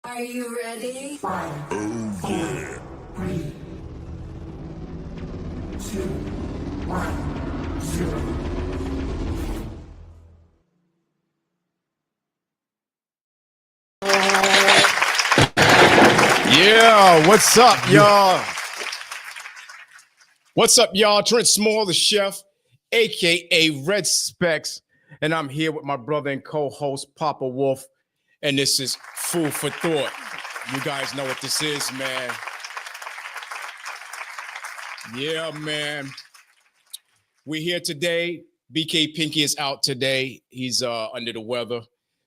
Are you ready? 5, 4, 3, 2, 1, 0. Yeah, what's up, y'all? What's up, y'all? Trent Small, the chef, aka Red Specs, and I'm here with my brother and co-host Papa Wolf, and this is Food for Thought. You guys know what this is, man. Yeah, man. We're here today. BK Pinky is out today. He's under the weather,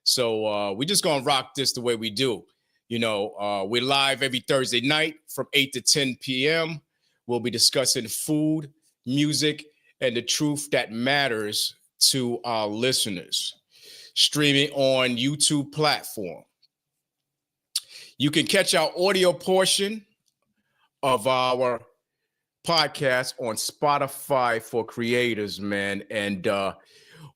so we're just gonna rock this the way we do. You know, we're live every Thursday night from 8 to 10 p.m. We'll be discussing food, music, and the truth that matters to our listeners. Streaming on YouTube platform. You can catch our audio portion of our podcast on Spotify for creators, man. And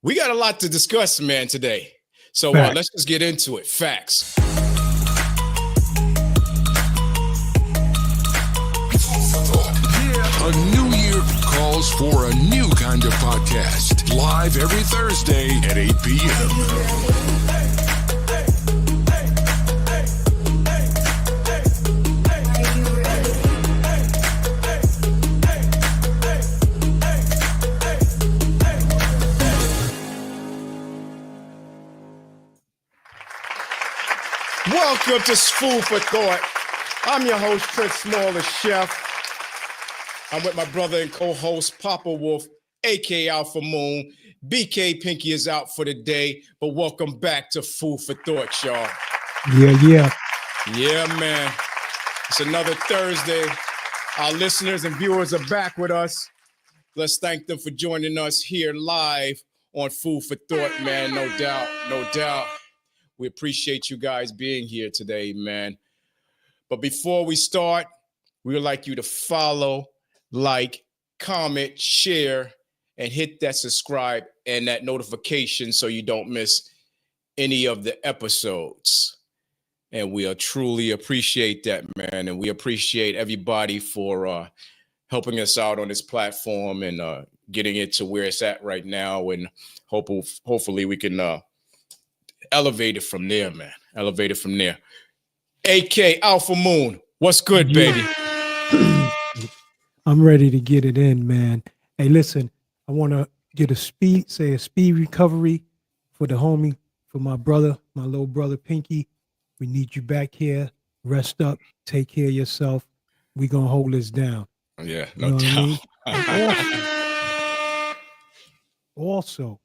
we got a lot to discuss, man, today. So let's just get into it. Facts. A new year calls for a new kind of podcast. Live every Thursday at 8 p.m. Welcome to Food for Thought. I'm your host, Trent Small, the chef. I'm with my brother and co-host, Papa Wolf, aka Alpha Moon. BK Pinky is out for the day, but welcome back to Food for Thought, y'all. Yeah, man. It's another Thursday. Our listeners and viewers are back with us. Let's thank them for joining us here live on Food for Thought, man. No doubt, no doubt. We appreciate you guys being here today, man. But before we start, we would like you to follow, like, comment, share, and hit that subscribe and that notification so you don't miss any of the episodes. And we truly appreciate that, man. And we appreciate everybody for helping us out on this platform and getting it to where it's at right now. And hopefully we can elevate it from there, man. Elevate it from there. AK Alpha Moon, what's good, baby? I'm ready to get it in, man. Hey, listen, I want to get a speed recovery for the homie, for my brother, my little brother Pinky. We need you back here. Rest up. Take care of yourself. We gonna hold this down. Yeah, You know what I mean? Also,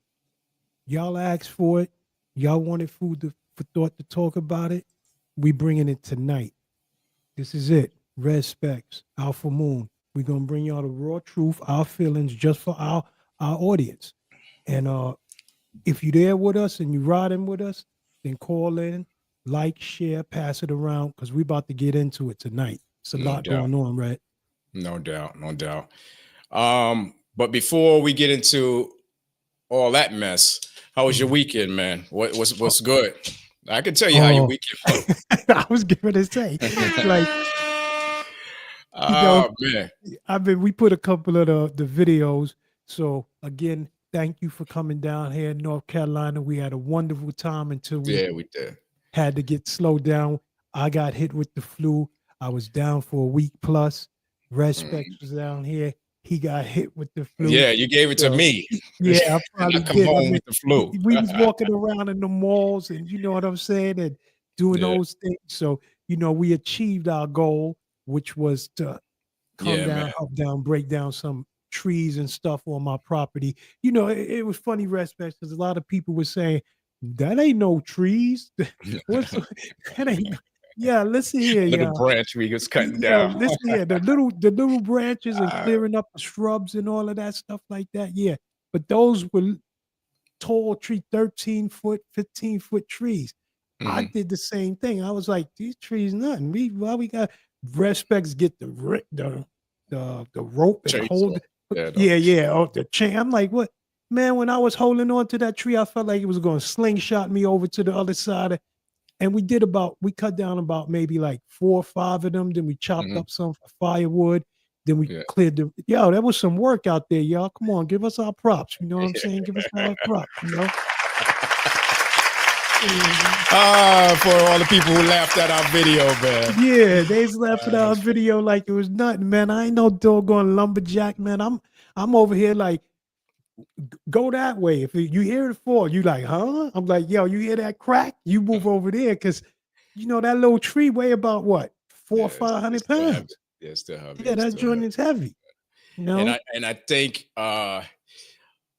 y'all asked for it. Y'all wanted Food for Thought to talk about it. We bringing it tonight. This is it. Red Specs, Alpha Moon. We're going to bring y'all the raw truth, our feelings, just for our audience. And if you're there with us and you're riding with us, then call in, like, share, pass it around, because we're about to get into it tonight. It's a lot going on, right? No doubt, no doubt. But before we get into all that mess, how was your weekend, man? What's good? I can tell you how your weekend was. I was going to say, like, man, we put a couple of the videos. So again, thank you for coming down here in North Carolina. We had a wonderful time until we did. Had to get slowed down. I got hit with the flu. I was down for a week plus. Red Specs was down here. He got hit with the flu. Yeah, you gave it to me. Yeah, I probably did. Home with the flu. We was walking around in the malls, and you know what I'm saying, and doing those things. So, you know, we achieved our goal, which was to come down, help down, break down some trees and stuff on my property. You know, it was funny, Red Specs, because a lot of people were saying, that ain't no trees. That ain't. Yeah, listen here. Little branch we was cutting down. Listen here, the little branches and clearing up the shrubs and all of that stuff like that. Yeah, but those were tall tree, 13-foot, 15-foot trees. I did the same thing. I was like, these trees, nothing. Why we got Red Specs get the rope and hold it. Oh, the chain. I'm like, what? Man, when I was holding on to that tree, I felt like it was going to slingshot me over to the other side. And we cut down about maybe like 4 or 5 of them. Then we chopped Mhm. up some for firewood. Then we Yeah. cleared the, yo, that was some work out there, y'all. Come on, give us our props. You know what I'm saying? Give us our props, you know? For all the people who laughed at our video, man. Yeah, they slapped at our that's video like it was nothing, man. I ain't no doggone lumberjack, man. I'm over here like, go that way. If you hear it fall, you like, huh? I'm like, yo, you hear that crack? You move over there because you know that little tree weigh about what, 400 or Yeah, it's 500 still heavy. pounds. Yeah, it's still heavy. Yeah, It's that still joint heavy. is heavy. You know? And I think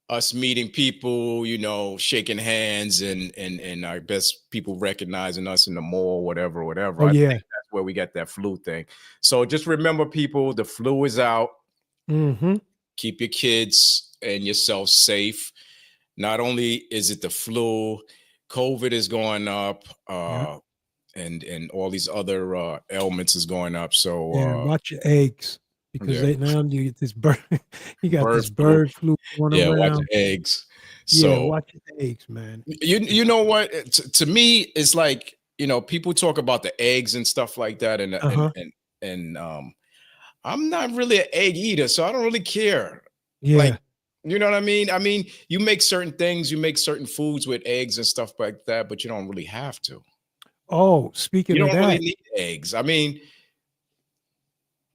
us meeting people, you know, shaking hands and I best people recognizing us in the mall, whatever. Oh I yeah. think that's where we got that flu thing. So just remember, people, the flu is out. Mm-hmm. Keep your kids and yourself safe. Not only is it the flu, COVID is going up, Yeah. and all these other ailments is going up. So Yeah, watch your eggs because yeah, they now you get this bird, you got bird this flu. bird flu going Yeah, watch around. your eggs. Yeah, So watch your eggs, man. you know what? To me, it's like, you know, people talk about the eggs and stuff like that, Uh-huh. and I'm not really an egg eater, so I don't really care. Yeah. Like, you know what I mean? I mean, you make certain things, you make certain foods with eggs and stuff like that, but you don't really have to. Oh, speaking You of don't really that, need eggs. I mean,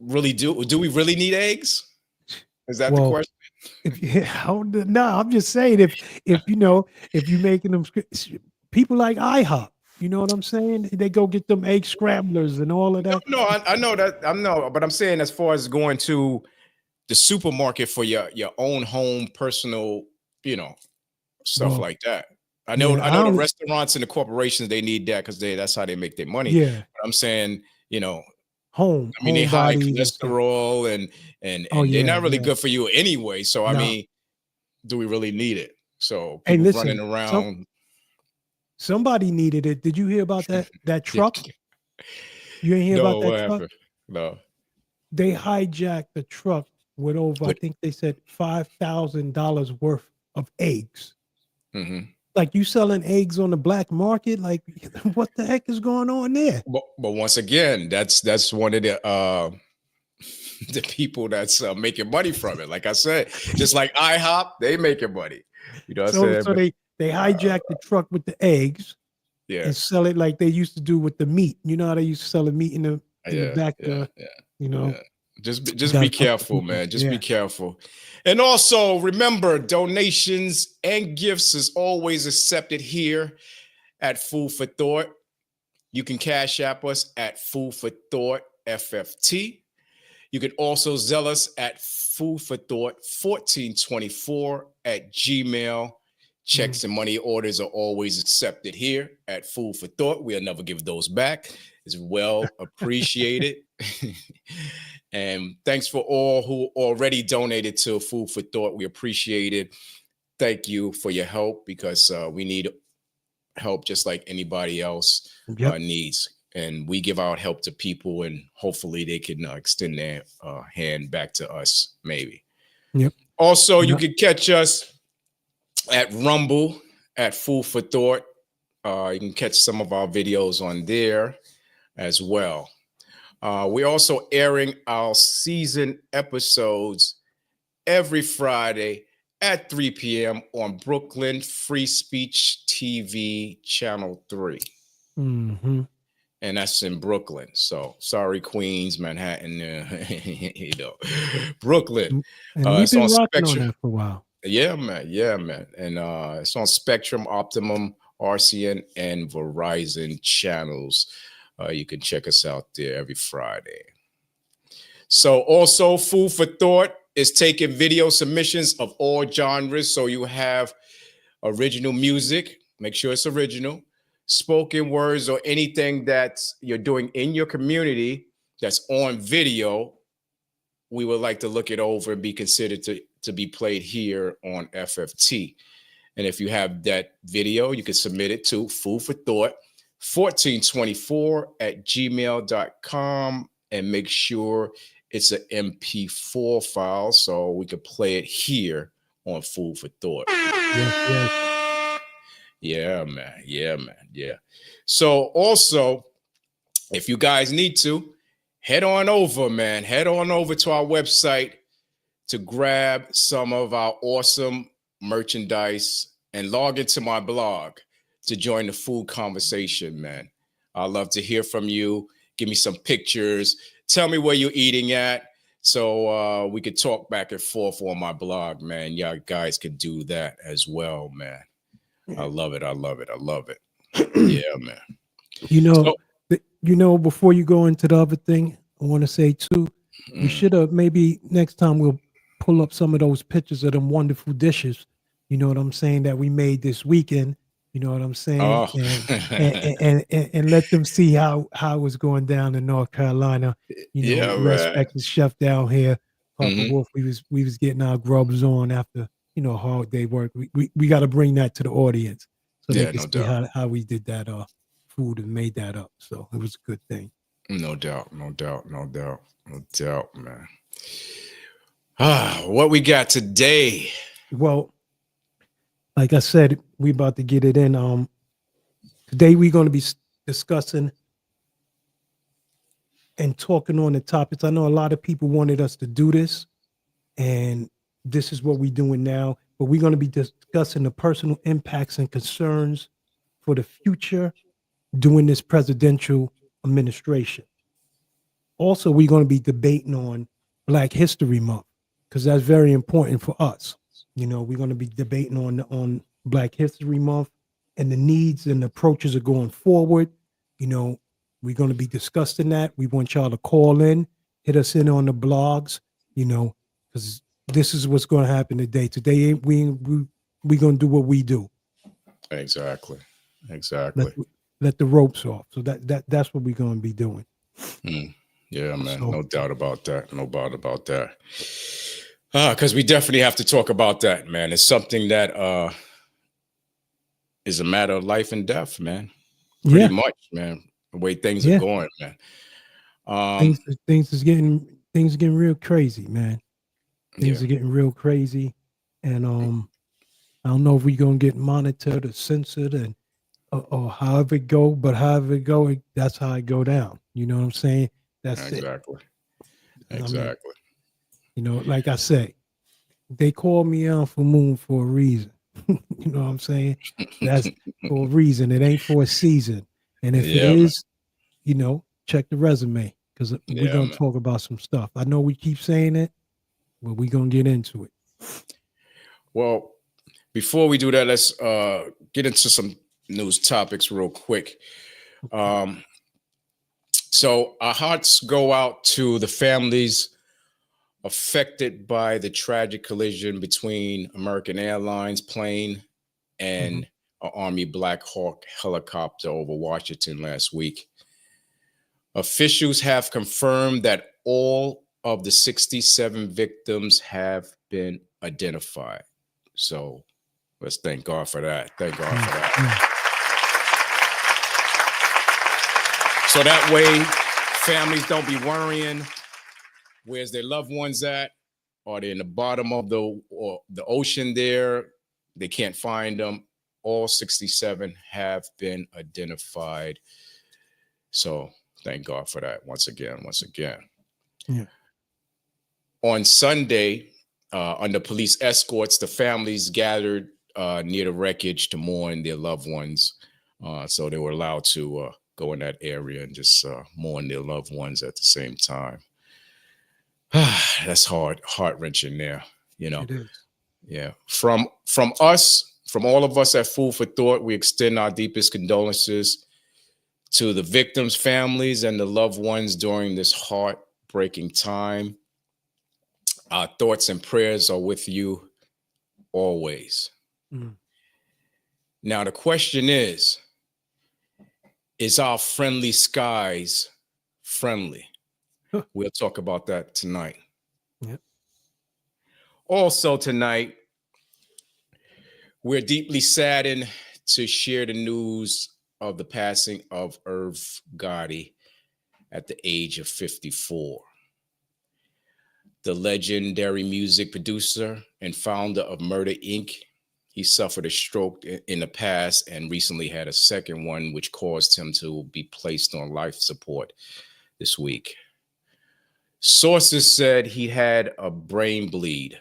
really, do we really need eggs? Is that the well, question? if you, no, I'm just saying if you know if you making them people like IHOP, you know what I'm saying? They go get them egg scramblers and all of that. No, I know that. But I'm saying as far as going to the supermarket for your own home personal, you know, stuff Well, like that. I yeah, know the restaurants and the corporations, they need that because that's how they make their money. yeah, But I'm saying, you know, home I mean, they high bodies and stuff. cholesterol and Oh they're yeah, not really yeah. good for you anyway. So I No. mean, do we really need it? So Hey, people listen, running around. somebody needed it. Did you hear about that truck? You ain't hear about No, that what truck? happened? No. They hijacked the truck with over, I What? think they said $5,000 worth of eggs. Mhm. Like you selling eggs on the black market? Like what the heck is going on there? But once again, that's one of the the people that's making money from it. Like I said, just like IHOP, they making money. You know what I'm So saying? But they hijacked the truck with the eggs yeah, and sell it like they used to do with the meat. You know how they used to sell the meat in the yeah, back, yeah, yeah. you know. Yeah. Just Gotta be fuck the careful, people. man. Just Yeah. be careful. And also remember, donations and gifts is always accepted here at Food for Thought. You can cash app us at Food for Thought FFT. You can also zell us at Food for Thought 1424 at Gmail. Checks and money orders are always accepted here at Food for Thought. We'll never give those back. It's well appreciated. And thanks for all who already donated to Food for Thought. We appreciate it. Thank you for your help because we need help just like anybody else Yep. needs. And we give out help to people, and hopefully they can extend their hand back to us, maybe. Yep. Also, you Yep. can catch us at Rumble at Food for Thought. You can catch some of our videos on there as well. We're also airing our season episodes every Friday at 3 p.m. on Brooklyn Free Speech TV Channel 3. Mm-hmm. And that's in Brooklyn. So sorry, Queens, Manhattan, you know, Brooklyn. And we've It's been on rocking on Spectrum. that for a while. Yeah, man. Yeah, man. And it's on Spectrum, Optimum, RCN, and Verizon channels. You can check us out there every Friday. So also Food for Thought is taking video submissions of all genres. So you have original music, make sure it's original, spoken words, or anything that you're doing in your community that's on video. We would like to look it over and be considered to be played here on FFT. And if you have that video, you can submit it to Food for Thought 1424 at gmail.com and make sure it's an MP4 file so we can play it here on Food for Thought. Yes, yes. Yeah, man. Yeah, man. Yeah. So also, if you guys need to, head on over, man. Head on over to our website to grab some of our awesome merchandise and log into my blog to join the food conversation, man. I'd love to hear from you. Give me some pictures. Tell me where you're eating at so we could talk back and forth on my blog, man. Y'all guys could do that as well, man. I love it. I love it. I love it. Yeah, man. You know, So, before you go into the other thing, I want to say too, we should have maybe next time we'll pull up some of those pictures of them wonderful dishes. You know what I'm saying, that we made this weekend. You know what I'm saying, oh, and let them see how it was going down in North Carolina. You know, yeah, man. respect the chef down here, Papa Mhm. Wolf. We was getting our grubs on after hard day work. We got to bring that to the audience so they Yeah, can no see doubt. how we did that food and made that up. So it was a good thing. No doubt. No doubt. No doubt. No doubt, man. What we got today? Well, like I said, we about to get it in. Today we're going to be discussing and talking on the topics. I know a lot of people wanted us to do this, and this is what we're doing now. But we're going to be discussing the personal impacts and concerns for the future during this presidential administration. Also, we're going to be debating on Black History Month because that's very important for us. You know, we're going to be debating on Black History Month and the needs and approaches of going forward. You know, we're going to be discussing that. We want y'all to call in, hit us in on the blogs. You know, because this is what's going to happen today. Today, we going to do what we do. Exactly. Exactly. Let the ropes off. So that's what we're going to be doing. Yeah, man. So- No doubt about that. No doubt about that. Because we definitely have to talk about that, man. It's something that is a matter of life and death, man. Pretty much, man. The way things are going, man. Things is getting real crazy, man. Things are getting real crazy, and I don't know if we're gonna get monitored or censored and or however it go, but however it go, that's how it go down. You know what I'm saying? That's exactly. it. Exactly. You know, like I say, they call me Alpha Moon for a reason. You know what I'm saying? That's for a reason. It ain't for a season. And if it is, you know, check the resume because we're gonna talk about some stuff. I know we keep saying it, but we're gonna get into it. Well, before we do that, let's get into some news topics real quick. So our hearts go out to the families affected by the tragic collision between American Airlines plane and an Army Black Hawk helicopter over Washington last week. Officials have confirmed that all of the 67 victims have been identified. So let's thank God for that. Thank God for that. So that way, families don't be worrying, where's their loved ones at? Are they in the bottom of the ocean there? They can't find them. All 67 have been identified. So thank God for that once again. Yeah. On Sunday, under police escorts, the families gathered near the wreckage to mourn their loved ones. So they were allowed to go in that area and just mourn their loved ones at the same time. That's heart-wrenching there, you know. It is. Yeah. From us, from all of us at Food for Thought, we extend our deepest condolences to the victims' families and the loved ones during this heartbreaking time. Our thoughts and prayers are with you always. Now, the question is our friendly skies friendly? We'll talk about that tonight. Yep. Also tonight, we're deeply saddened to share the news of the passing of Irv Gotti at the age of 54. The legendary music producer and founder of Murder Inc. He suffered a stroke in the past and recently had a second one, which caused him to be placed on life support this week. Sources said he had a brain bleed.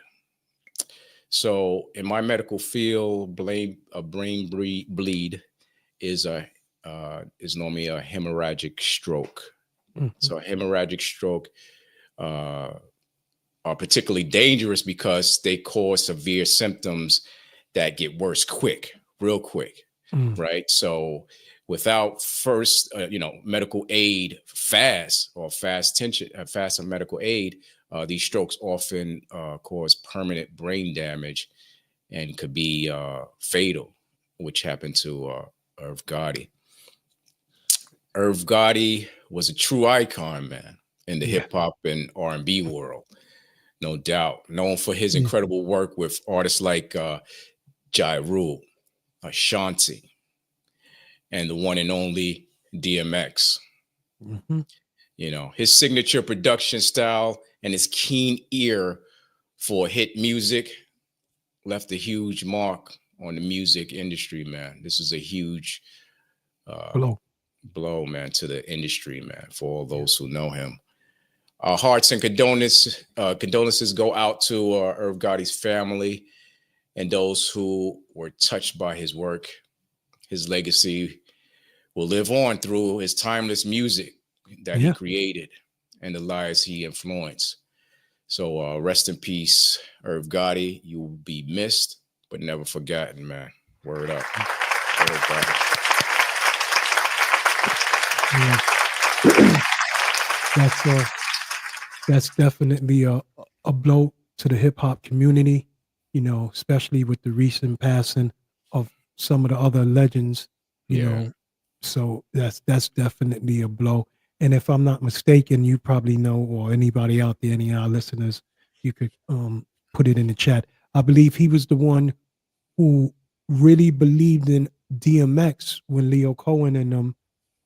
So in my medical field, a brain bleed is normally a hemorrhagic stroke. Mhm. So a hemorrhagic stroke are particularly dangerous because they cause severe symptoms that get worse real quick, Mm. right? So without first, medical aid fast medical aid, these strokes often cause permanent brain damage and could be fatal, which happened to Irv Gotti. Irv Gotti was a true icon, man, in the Yeah. hip hop and R&B world, no doubt. Known for his Mm. incredible work with artists like Ja Rule, Ashanti, and the one and only DMX. Mhm. His signature production style and his keen ear for hit music left a huge mark on the music industry, man. This is a huge blow, man, to the industry, man, for all those who know him. Our hearts and condolences go out to Irv Gotti's family and those who were touched by his work. His legacy will live on through his timeless music that he created and the lives he influenced. So rest in peace, Irv Gotti. You will be missed, but never forgotten, man. Word up. Word up. Yeah. That's definitely a blow to the hip hop community, especially with the recent passing of some of the other legends, you know. So that's definitely a blow. And if I'm not mistaken, you probably know, or anybody out there, any of our listeners, you could put it in the chat. I believe he was the one who really believed in DMX when Leo Cohen and them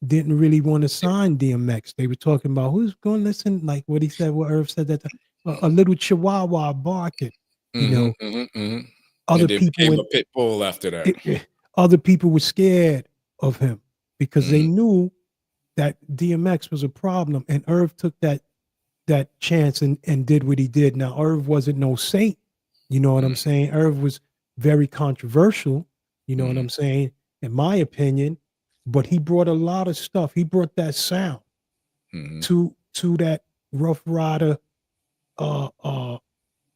didn't really want to sign DMX. They were talking about who's going to listen, like what he said, what Irv said, that a little chihuahua barking, And other then people became a pit bull after that. Other people were scared of him because they knew that DMX was a problem, and Irv took that chance and did what he did. Now, Irv wasn't no saint, you know what I'm saying? Irv was very controversial, you know what I'm saying, in my opinion, but he brought a lot of stuff. He brought that sound to that Rough Rider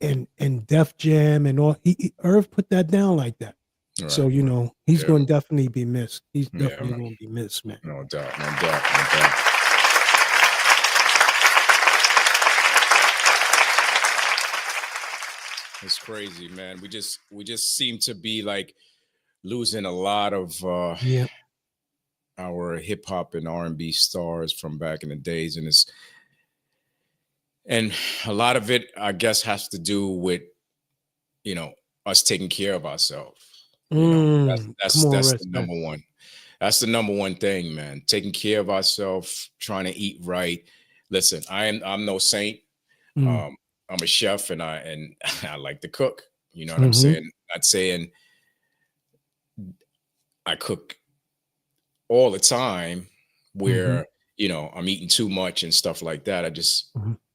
and Def Jam and all. Irv put that down like that. Right, so, he's going to definitely be missed. He's definitely going to be missed, man. No doubt, no doubt, no doubt. It's crazy, man. We just seem to be like losing a lot of our hip hop and R&B stars from back in the days, and a lot of it, I guess, has to do with us taking care of ourselves. That's the number one. That's the number one thing, man. Taking care of ourselves, trying to eat right. Listen, I'm no saint. I'm a chef, and I like to cook. You know what I'm saying? Not saying I cook all the time where I'm eating too much and stuff like that. I just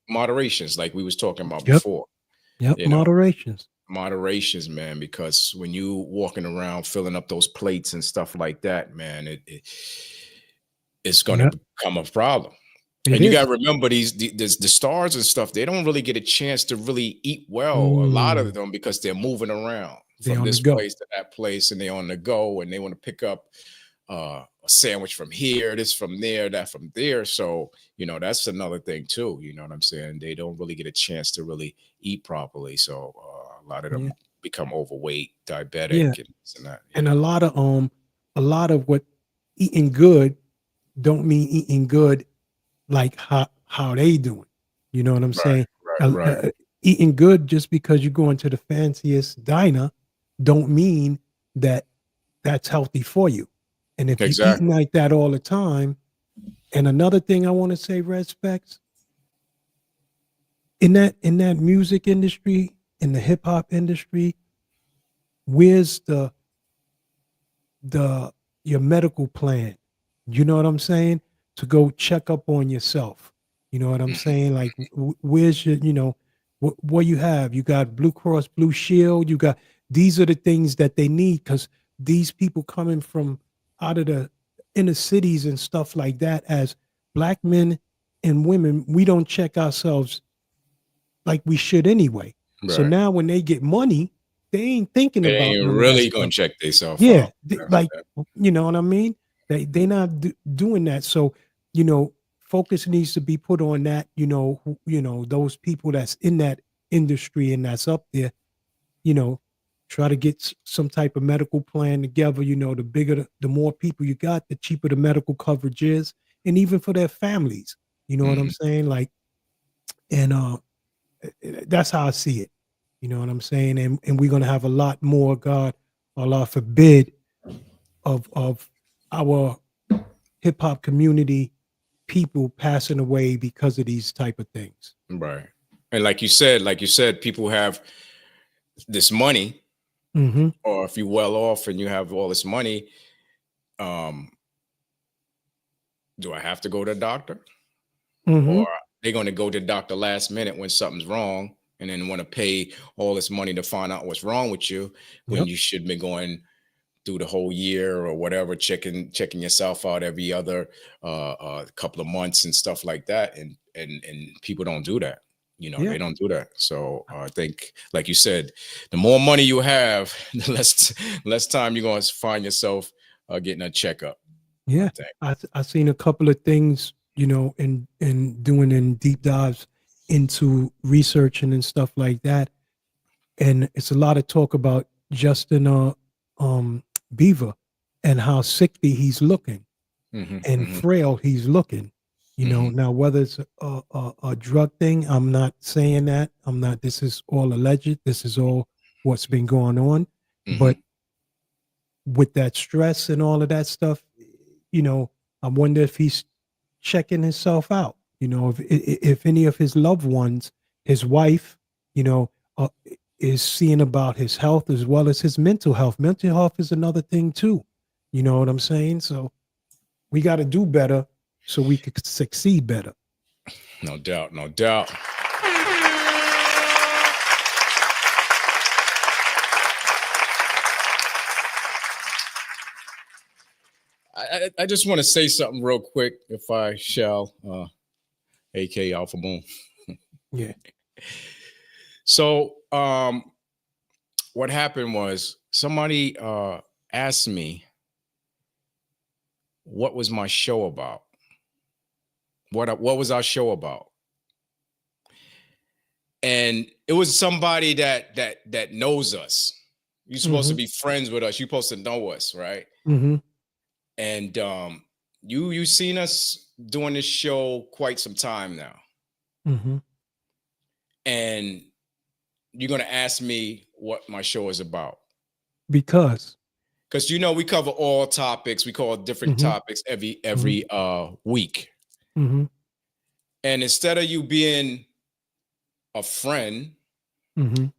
moderations, like we was talking about before. Moderations, man, because when you walking around filling up those plates and stuff like that, man, it's gonna become a problem. You got to remember the stars and stuff, they don't really get a chance to really eat well, a lot of them, because they're moving around from this place to that place, and they're on the go, and they want to pick up a sandwich from here, this from there, that from there. So, that's another thing too. You know what I'm saying? They don't really get a chance to really eat properly. So a lot of them become overweight, diabetic, and that. And a lot of what eating good don't mean eating good like how they doing. You know what I'm saying? Right. Eating good just because you go into the fanciest diner don't mean that that's healthy for you. And if you're eating like that all the time, and another thing I want to say, Respects, in that music industry, in the hip hop industry, Where's your medical plan? You know what I'm saying? To go check up on yourself. You know what I'm saying? Like, where's your, what you have? You got Blue Cross Blue Shield. You got, these are the things that they need, because these people coming from out of the inner cities and stuff like that, as black men and women, we don't check ourselves like we should anyway. So Right. now when they get money, they ain't thinking They about ain't none of that really stuff. gonna check themselves Yeah, out. like, you know what I mean? They not doing that. So, focus needs to be put on that. Those people that's in that industry and that's up there. Try to get some type of medical plan together. The bigger, the more people you got, the cheaper the medical coverage is, and even for their families. You know what I'm saying? Like, and that's how I see it. You know what I'm saying? And we're gonna have a lot more, God, Allah forbid, of our hip hop community people passing away because of these type of things. Right. And like you said, people have this money, Mm-hmm. or if you're well off and you have all this money, do I have to go to the doctor? Mm-hmm. Or they're going to go to the doctor last minute when something's wrong, and then want to pay all this money to find out what's wrong with you, when Yep. you should be going through the whole year or whatever, checking yourself out every other couple of months and stuff like that. And people don't do that. Yeah. They don't do that. So I think, like you said, the more money you have, the less time you're going to find yourself getting a checkup. Yeah, I seen a couple of things, in doing deep dives into researching and stuff like that, and it's a lot of talk about Justin Bieber and how sickly he's looking and frail he's looking. Now whether it's a drug thing, I'm not saying that. I'm not. This is all alleged. This is all what's been going on, but with that stress and all of that stuff, I wonder if he's checking himself out. If any of his loved ones, his wife, is seeing about his health as well as his mental health. Mental health is another thing too. You know what I'm saying? So we got to do better so we could succeed better. No doubt, no doubt. I just want to say something real quick, if I shall, AK Alpha Moon. Yeah. So what happened was somebody asked me what was my show about. What was our show about? And it was somebody that knows us. You're supposed to be friends with us. You're supposed to know us, right? Mm-hmm. And you've seen us doing this show quite some time now. Mm-hmm. And you're gonna ask me what my show is about. Because we cover all topics. We call different topics every week. Mm-hmm. And instead of you being a friend and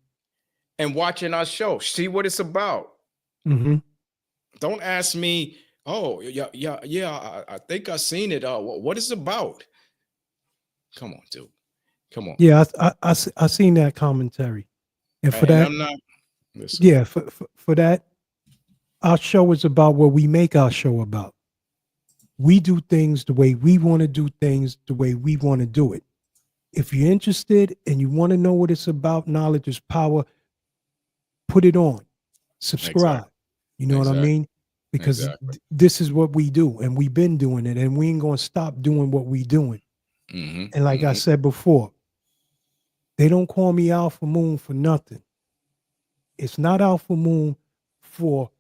watching our show, see what it's about. Don't ask me, oh, yeah, I think I've seen it. What is it about? Come on, dude. Come on. Yeah, I seen that commentary. And for that, yeah, for that, our show is about what we make our show about. We do things the way we want to do things, the way we want to do it. If you're interested and you want to know what it's about, knowledge is power, put it on. Subscribe. Exactly. You know what I mean? Because this is what we do, and we've been doing it, and we ain't going to stop doing what we doing. And like I said before, they don't call me Alpha Moon for nothing. It's not Alpha Moon for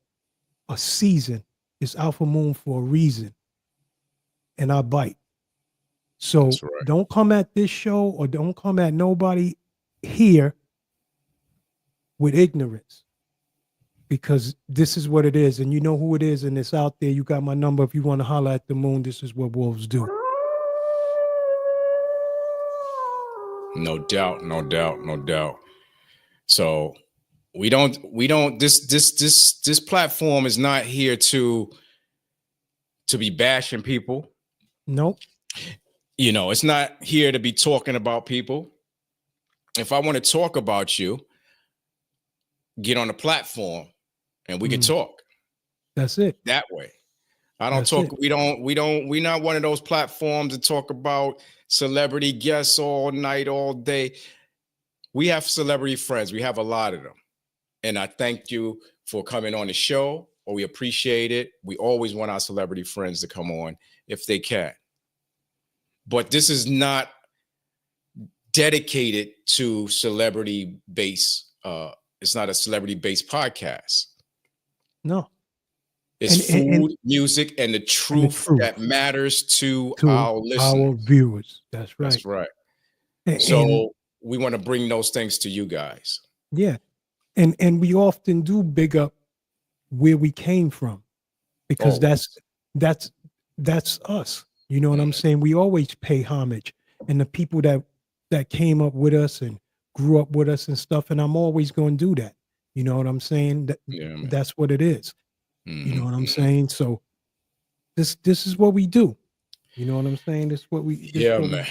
a season. It's Alpha Moon for a reason. And I bite. So don't come at this show or don't come at nobody here with ignorance, because this is what it is. And you know who it is, and it's out there. You got my number. If you want to holler at the moon, this is what wolves do. No doubt, no doubt, no doubt. So we don't this platform is not here to be bashing people. Nope. You know, it's not here to be talking about people. If I want to talk about you, get on the platform and we can talk That's it. that way. I don't That's talk. it. We're not one of those platforms to talk about celebrity guests all night, all day. We have celebrity friends. We have a lot of them. And I thank you for coming on the show, or we appreciate it. We always want our celebrity friends to come on if they can. But this is not dedicated to celebrity base. It's not a celebrity based podcast. No. It's And- food, and- music, and the truth that matters to our listeners. Our viewers. That's right. That's right. And- So we want to bring those things to you guys. yeah. And we often do big up where we came from, because that's us. You know what I'm saying? We always pay homage, and the people that came up with us and grew up with us and stuff. And I'm always going to do that. You know what I'm saying? That's what it is. You know what I'm saying? So this is what we do. You know what I'm saying? This is what we man.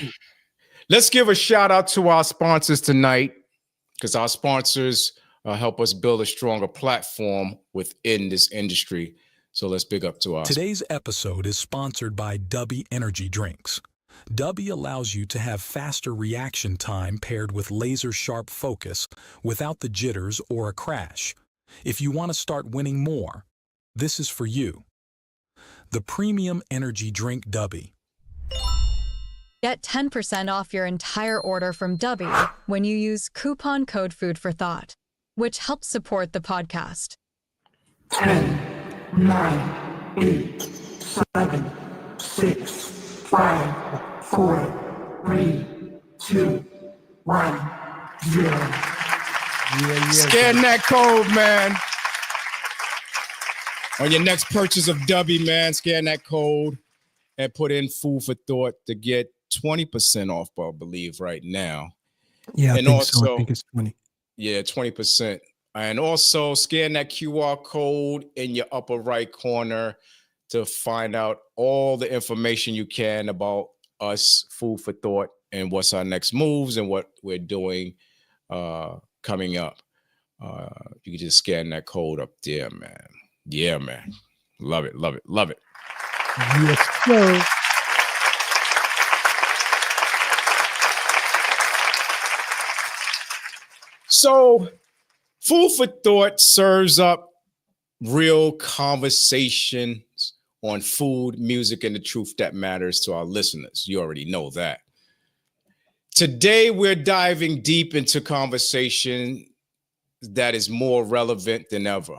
Let's give a shout out to our sponsors tonight, because our sponsors help us build a stronger platform within this industry. So let's big up to our Today's episode is sponsored by Dubby Energy Drinks. Dubby allows you to have faster reaction time paired with laser sharp focus without the jitters or a crash. If you want to start winning more, this is for you. The premium energy drink Dubby. Get 10% off your entire order from Dubby when you use coupon code Food for Thought, which helps support the podcast. 10, 9, 8, 7, 6, 5, 4, 3, 2, 1, 0. Scan that code, man. On your next purchase of Dubby, man, scan that code and put in Food for Thought to get 20% off, I believe, right now. Yeah, And I also- think it's 20. Yeah, 20%. And also scan that QR code in your upper right corner to find out all the information you can about us, Food for Thought, and what's our next moves and what we're doing coming up. You can just scan that code up there, man. Yeah, man. Love it, love it, love it. Yes, sir. So, Food for Thought serves up real conversations on food, music, and the truth that matters to our listeners. You already know that. Today, we're diving deep into conversation that is more relevant than ever.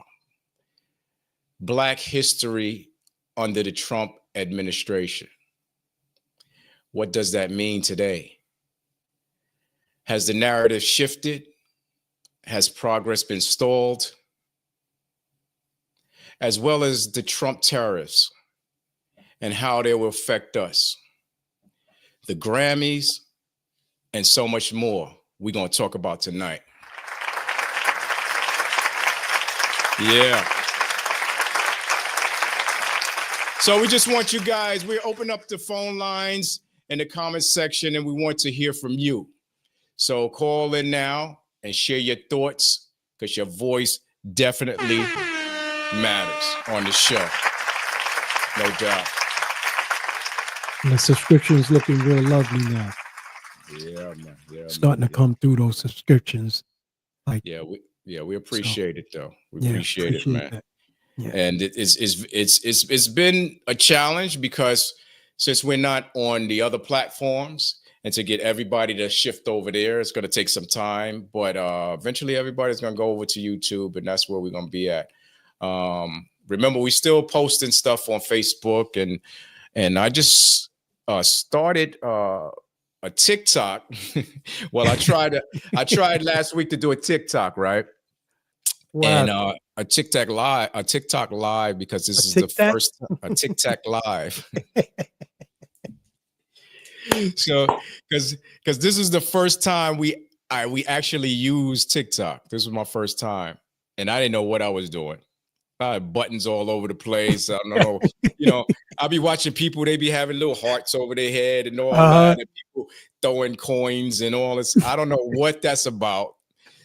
Black history under the Trump administration. What does that mean today? Has the narrative shifted? Has progress been stalled? As well as the Trump tariffs and how they will affect us. The Grammys and so much more we're going to talk about tonight. Yeah. So we just want you guys, we open up the phone lines in the comments section and we want to hear from you. So call in now and share your thoughts, because your voice definitely matters on the show. No doubt. And the subscriptions looking real lovely now. Yeah, man. Yeah, Starting man. to come through those subscriptions. Yeah, we appreciate it though. We Yeah, appreciate it, man. that. Yeah. And it's been a challenge, because since we're not on the other platforms, and to get everybody to shift over there, it's going to take some time. But eventually, everybody's going to go over to YouTube, and that's where we're going to be at. Remember, we still posting stuff on Facebook, and I just started a TikTok. Well, I tried last week to do a TikTok, right? Wow. And a TikTok live, because this is the first a TikTok live. So, because this is the first time we we actually used TikTok. This was my first time, and I didn't know what I was doing. I had buttons all over the place. I don't know. I'll be watching people, they be having little hearts over their head and all that, and people throwing coins and all this. I don't know what that's about.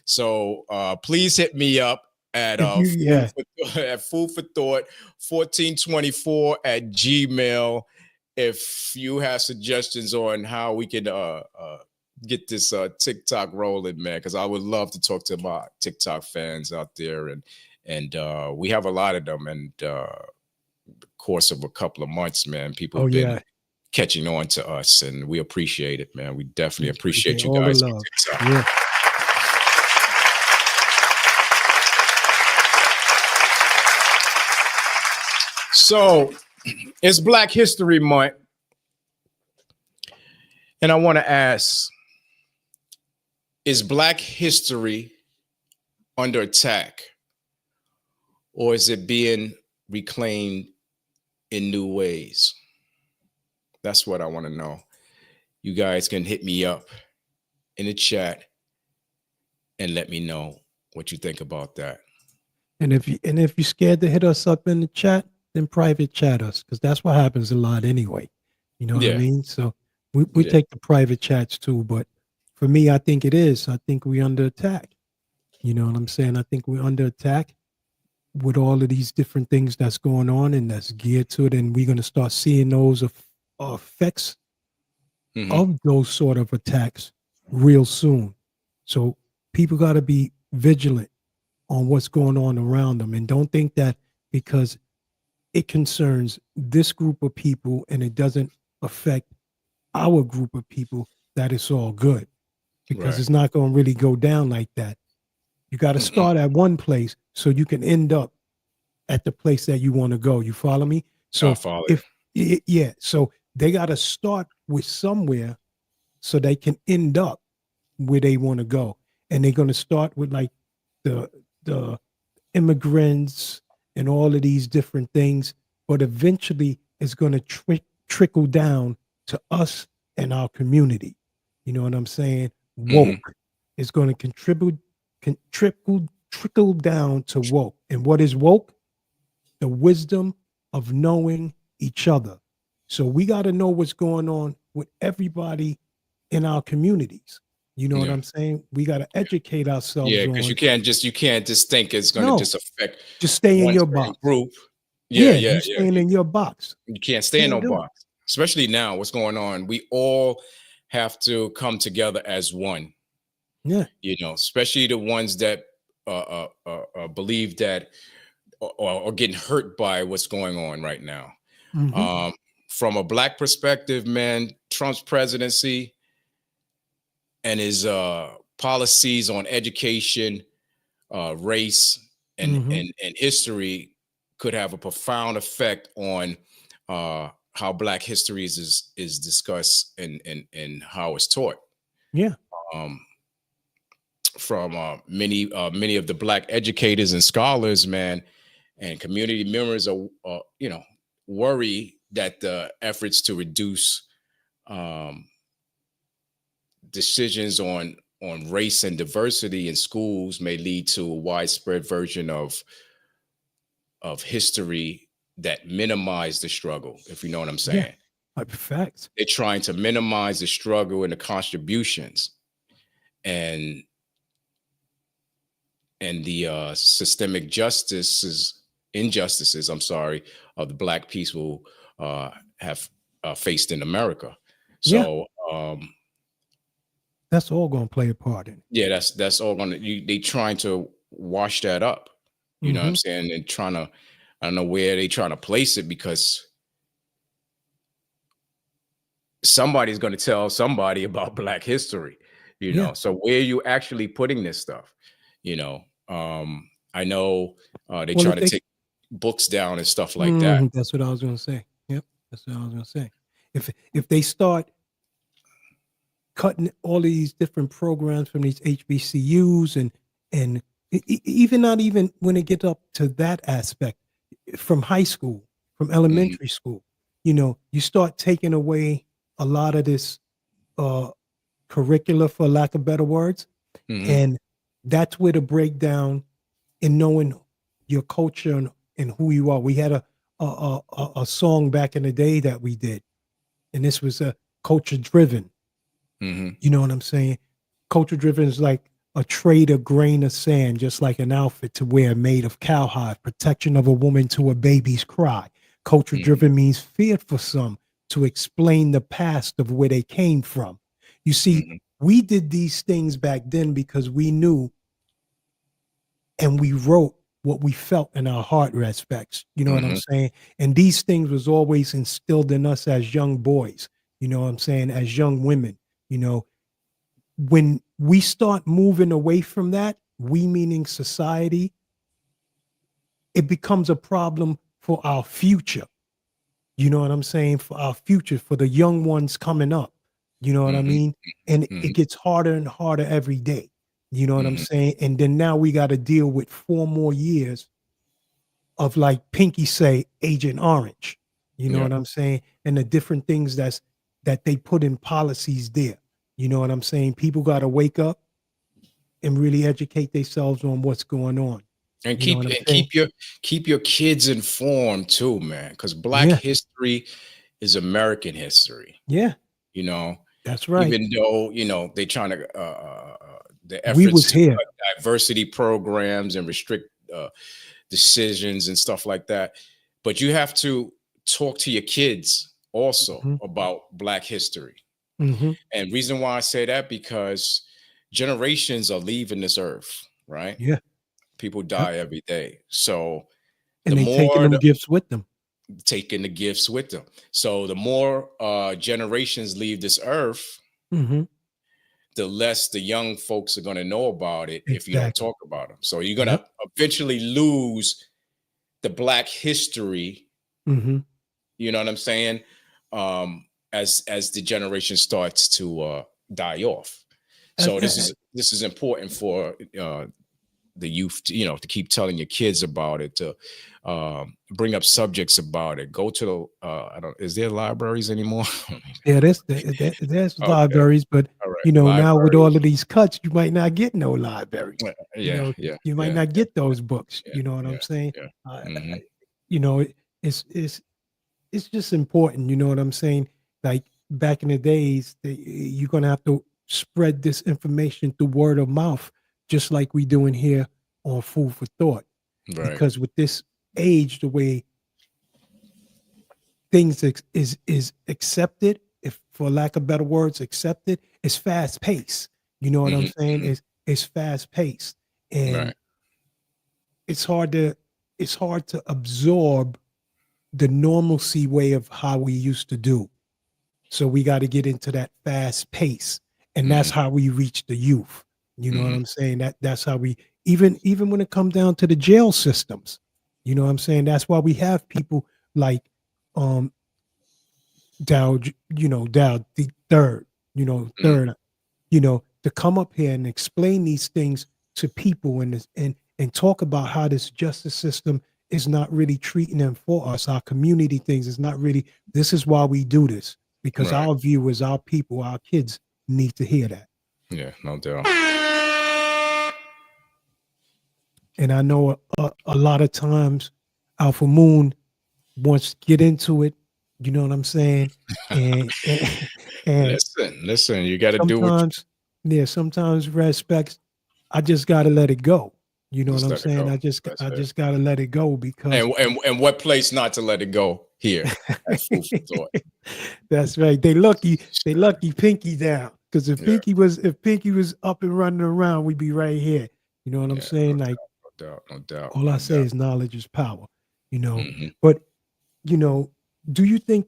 So please hit me up at Food for Thought 1424 at Gmail if you have suggestions on how we can get this TikTok rolling, man, because I would love to talk to my TikTok fans out there, and we have a lot of them, and the course of a couple of months, man, people have been catching on to us, and we appreciate it, man. We definitely appreciate you guys on TikTok. Yeah. So it's Black History Month, and I want to ask, is Black history under attack, or is it being reclaimed in new ways? That's what I want to know. You guys can hit me up in the chat and let me know what you think about that. And if you're scared to hit us up in the chat, then private chat us, because that's what happens a lot anyway. You know what I mean? So we take the private chats too, but for me, I think it is. I think we're under attack. You know what I'm saying? I think we're under attack with all of these different things that's going on and that's geared to it, and we're going to start seeing those effects of those sort of attacks real soon. So people got to be vigilant on what's going on around them, and don't think that because it concerns this group of people and it doesn't affect our group of people that it's all good, because it's not going to really go down like that. You got to start at one place so you can end up at the place that you want to go. You follow me? So so they got to start with somewhere so they can end up where they want to go. And they're going to start with like the immigrants and all of these different things, but eventually it's going to trickle down to us and our community. You know what I'm saying? Woke is going to trickle down to woke. And what is woke? The wisdom of knowing each other. So we got to know what's going on with everybody in our communities. You know what I'm saying? We got to educate ourselves. Yeah, because you can't just think it's going to just affect. Just stay in your box. Group. You're staying in your box. You can't stay in no box, especially now. What's going on? We all have to come together as one. Yeah, especially the ones that believe that or getting hurt by what's going on right now. From a Black perspective, man, Trump's presidency and his policies on education, race, and history could have a profound effect on how Black history is discussed and how it's taught. Yeah. From many of the Black educators and scholars, man, and community members are worry that the efforts to reduce decisions on race and diversity in schools may lead to a widespread version of history that minimize the struggle, if you know what I'm saying. Facts. They're trying to minimize the struggle and the contributions and the systemic injustices, of the Black people have faced in America. So that's all going to play a part in it. Yeah, that's all going to. They trying to wash that up. You know what I'm saying? And trying to, I don't know where they trying to place it, because somebody's going to tell somebody about Black history. So where are you actually putting this stuff? I know they trying to take books down and stuff like that. That's what I was going to say. Yep, that's what I was going to say. If they start cutting all of these different programs from these HBCUs and even not even when it gets up to that aspect, from high school, from elementary school, you start taking away a lot of this curricula, for lack of better words. Mhm. And that's where the breakdown in knowing your culture and who you are. We had a song back in the day that we did, and this was a culture driven. Mhm. You know what I'm saying? Culture driven is like a trade of grain of sand, just like an outfit to wear made of cowhide, protection of a woman to a baby's cry. Culture driven means fear for some to explain the past of where they came from. You see, Mhm. we did these things back then because we knew and we wrote what we felt in our heart respects. You know what I'm Mhm. saying? And these things was always instilled in us as young boys, you know what I'm saying, as young women. You know, when we start moving away from that, we meaning society, it becomes a problem for our future. You know what I'm saying? For our future, for the young ones coming up. You know what I Mhm. mean? And it Mhm. gets harder and harder every day. You know what I'm Mhm. saying? And then now we got to deal with 4 more years of, like Pinky say, Agent Orange. You know Yeah. what I'm saying? And the different things that they put in policies there. You know what I'm saying? People got to wake up and really educate themselves on what's going on. And You know what I'm saying? keep your kids informed too, man, because Black Yeah, history is American history. yeah, You know, that's right. even though they trying to the We efforts was to here. cut diversity programs and restrict decisions and stuff like that, but you have to talk to your kids also Hmm. about Black history. Hmm. And reason why I say that, because generations are leaving this earth, right? Yeah, People yep. die every day. So the And they taking more them gifts with them. taking the gifts with them. So the more generations leave this earth, Hmm. the less the young folks are going to know about it if you don't Exactly. talk about them. So you're going Yep. to eventually lose the Black history. Hmm. You know what I'm saying? As the generation starts to die off. So this is important for the youth, to keep telling your kids about it, to bring up subjects about it. Go to the I don't is there libraries anymore? Yeah, there's Okay, libraries, but all right, you know, now with all libraries. of these cuts, you might not get no libraries. You Yeah, know, yeah, you might yeah, not yeah, get those books. yeah, You know what I'm yeah, saying? yeah. Uh, Hmm. you know, it's just important. You know what I'm saying? Like back in the days, you're gonna have to spread this information through word of mouth, just like we doing here on Food for Thought. Right. Because with this age, the way things is accepted, if for lack of better words, accepted, is fast paced. You know what I'm Hmm. saying? Hmm. It's fast paced, and Right. it's hard to absorb the normalcy way of how we used to do. So we got to get into that fast pace, and that's Hmm. how we reach the youth. You know what Hmm. I'm saying? That's how we, even when it comes down to the jail systems. You know what I'm saying? That's why we have people like um Dow the third, Hmm. to come up here and explain these things to people, and talk about how this justice system is not really treating them for us. Our community things is not really. This is why we do this, because Right. our viewers, our people, our kids need to hear that. Yeah, no doubt. And I know a lot of times Alpha Moon wants to get into it. You know what I'm saying? And Listen, you got to do what sometimes, yeah, sometimes respects, I just gotta let it go. You know you what just I'm let it saying? go. I just That's I it. just gotta let it go because And what place not to let it go here at Food for Thought. that's right. They lucky Pinky down. Because Yeah, if Pinky was up and running around, we'd be right here. You know what I'm yeah, no saying? Like doubt, no doubt, no doubt, all I no say doubt. is knowledge is power. You know, Hmm. but you know, do you think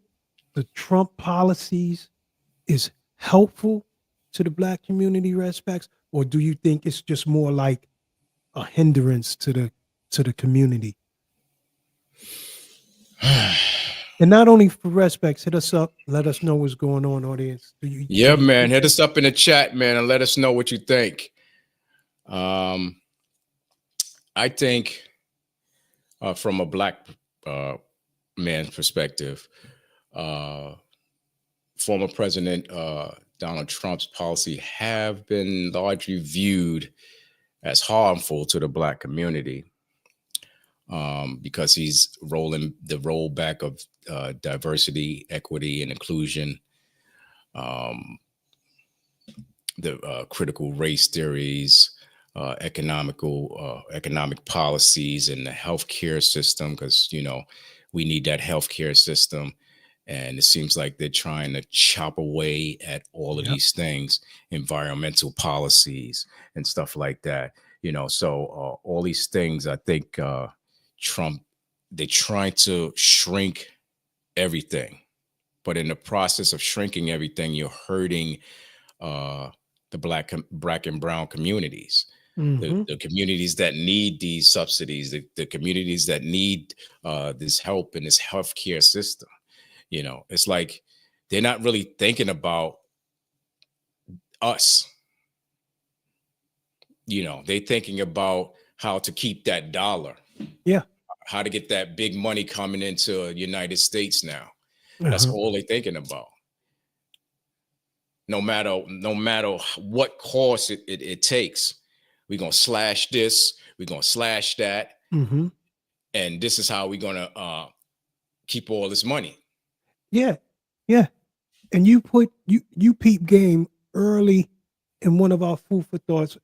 the Trump policies is helpful to the Black community respects, or do you think it's just more like a hindrance to the community? And not only for respects, hit us up, let us know what's going on, audience. Do Yeah, you man. think Hit that? us up in the chat, man, and let us know what you think. Um, I think from a Black uh, man's perspective, uh, former President Donald Trump's policy have been largely viewed as harmful to the Black community, because he's rolling the rollback of diversity, equity, and inclusion, the critical race theories, economic policies, and the healthcare system, because we need that healthcare system. And it seems like they're trying to chop away at all of these things, environmental policies and stuff like that. So all these things, I think Trump, they're trying to shrink everything. But in the process of shrinking everything, you're hurting the black and brown communities, the communities that need these subsidies, the communities that need this help in this healthcare system. It's like they're not really thinking about us. They're thinking about how to keep that dollar. Yeah. How to get that big money coming into the United States now. That's all they're thinking about. No matter what cost it takes, we're going to slash this, we're going to slash that. And this is how we're going to keep all this money. Yeah. Yeah. And you peep game early in one of our Food for Thoughts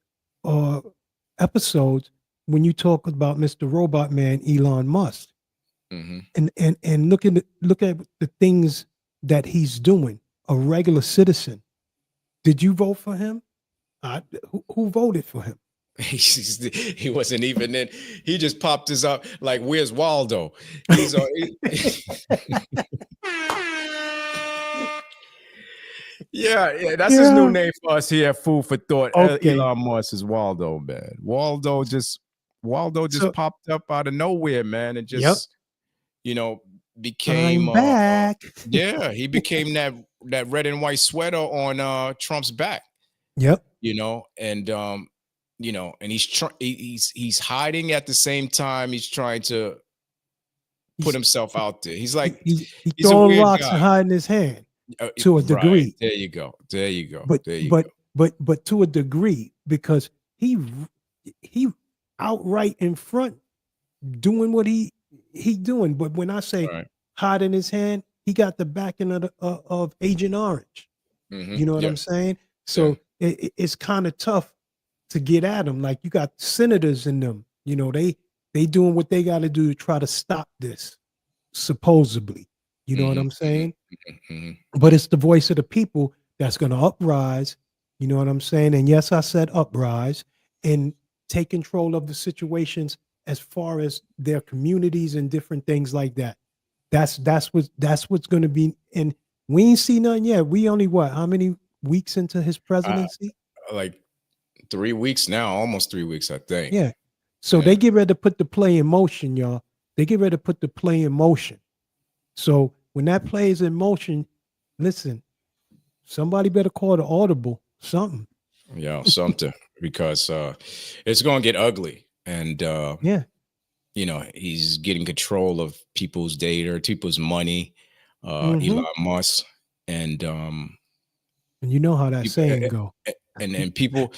episodes when you talk about Mr. Robot Man, Elon Musk. And look at the things that he's doing. A regular citizen. Did you vote for him? Who voted for him? He wasn't even in. He just popped his up like, "Where's Waldo?" He's on. Yeah, that's his new name for us here at Food for Thought. Okay. Elon Musk is Waldo, man. Waldo just popped up out of nowhere, man, and just became I'm back. He became that red and white sweater on Trump's back. Yep. And and he's hiding at the same time. He's trying to put himself out there. He's like he's a throwing weird rocks guy. and hiding his hand to a degree. Right. There you go. But to a degree, because he outright in front doing what he doing. But when I say hiding his hand, he got the backing of Agent Orange. You know what I'm saying? So it's kind of tough to get at him. Like, you got senators in them, they doing what they got to do to try to stop this, supposedly. You know what I'm saying? But it's the voice of the people that's going to uprise. You know what I'm saying? And yes, I said uprise and take control of the situations as far as their communities and different things like that. That's what's going to be. And we ain't seen nothing yet. We only how many weeks into his presidency? Like 3 weeks now, almost 3 weeks, I think. Yeah. So they get ready to put the play in motion, y'all. They get ready to put the play in motion. So when that play is in motion, listen, somebody better call the audible, something. Yeah, something, because it's going to get ugly. And, he's getting control of people's data, people's money, Elon Musk. And you know how that saying go. And people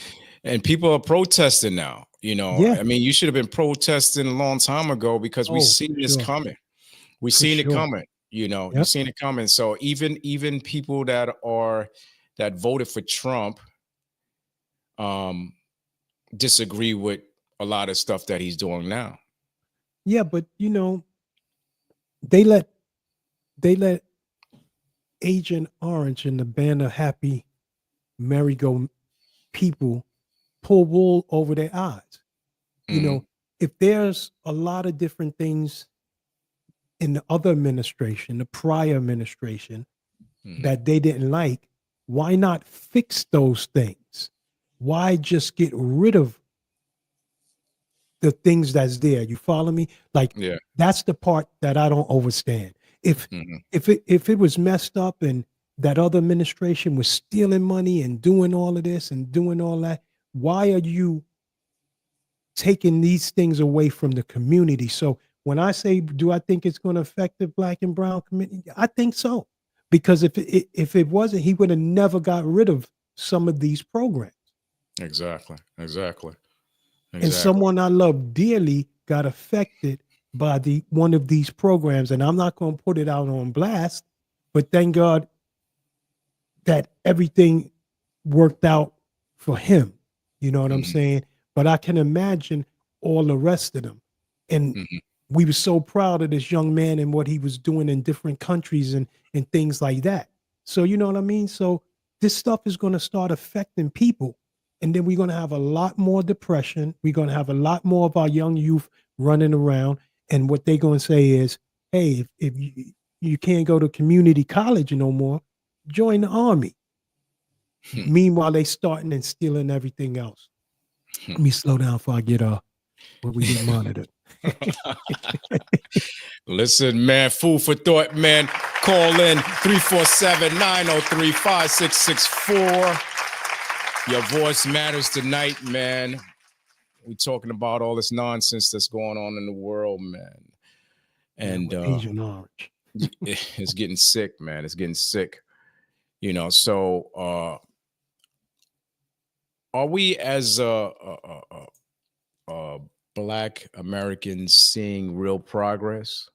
are protesting now. I mean, you should have been protesting a long time ago, because we've seen this coming. We've seen it coming. You've seen it coming. So even people that voted for Trump disagree with a lot of stuff that he's doing now. Yeah, but they let Agent Orange and the band of happy merry-go people pull wool over their eyes. If there's a lot of different things in the other administration, the prior administration, that they didn't like, why not fix those things? Why just get rid of the things that's there? You follow me? Like, that's the part that I don't understand. If it was messed up and that other administration was stealing money and doing all of this and doing all that, why are you taking these things away from the community? So when I say, do I think it's going to affect the Black and brown community? I think so. because if it wasn't, he would have never got rid of some of these programs. Exactly. And someone I love dearly got affected by one of these programs, and I'm not going to put it out on blast, but thank God that everything worked out for him. You know what I'm saying? But I can imagine all the rest of them. And we were so proud of this young man and what he was doing in different countries and things like that. So you know what I mean? So this stuff is going to start affecting people. And then we're going to have a lot more depression. We're going to have a lot more of our young youth running around. And what they're going to say is, hey, if you can't go to community college no more, join the army. Meanwhile, they starting and stealing everything else. Let me slow down before I get where we get monitored. Listen, man, food for thought, man. Call in 347-903-5664. Your voice matters tonight, man. We're talking about all this nonsense that's going on in the world, man. And Agent Orange. It's getting sick, man. It's getting sick. You know, so are we as Black Americans seeing real progress?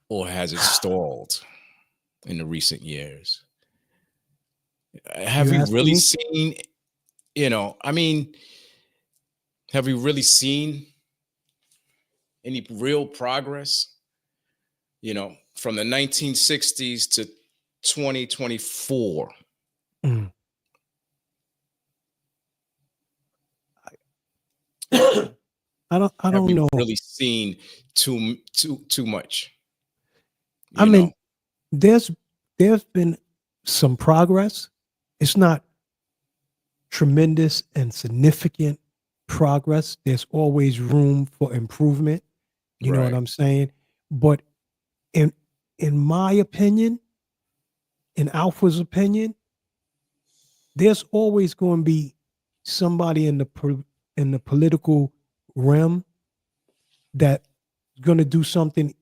Or has it stalled in the recent years? Have we really seen, have we really seen any real progress, from the 1960s to 2024? I don't know. Really seen too much. I mean, there's been some progress. It's not tremendous and significant progress. There's always room for improvement. You know what I'm saying? But in my opinion, in Alpha's opinion, there's always going to be somebody in the political realm that's going to do something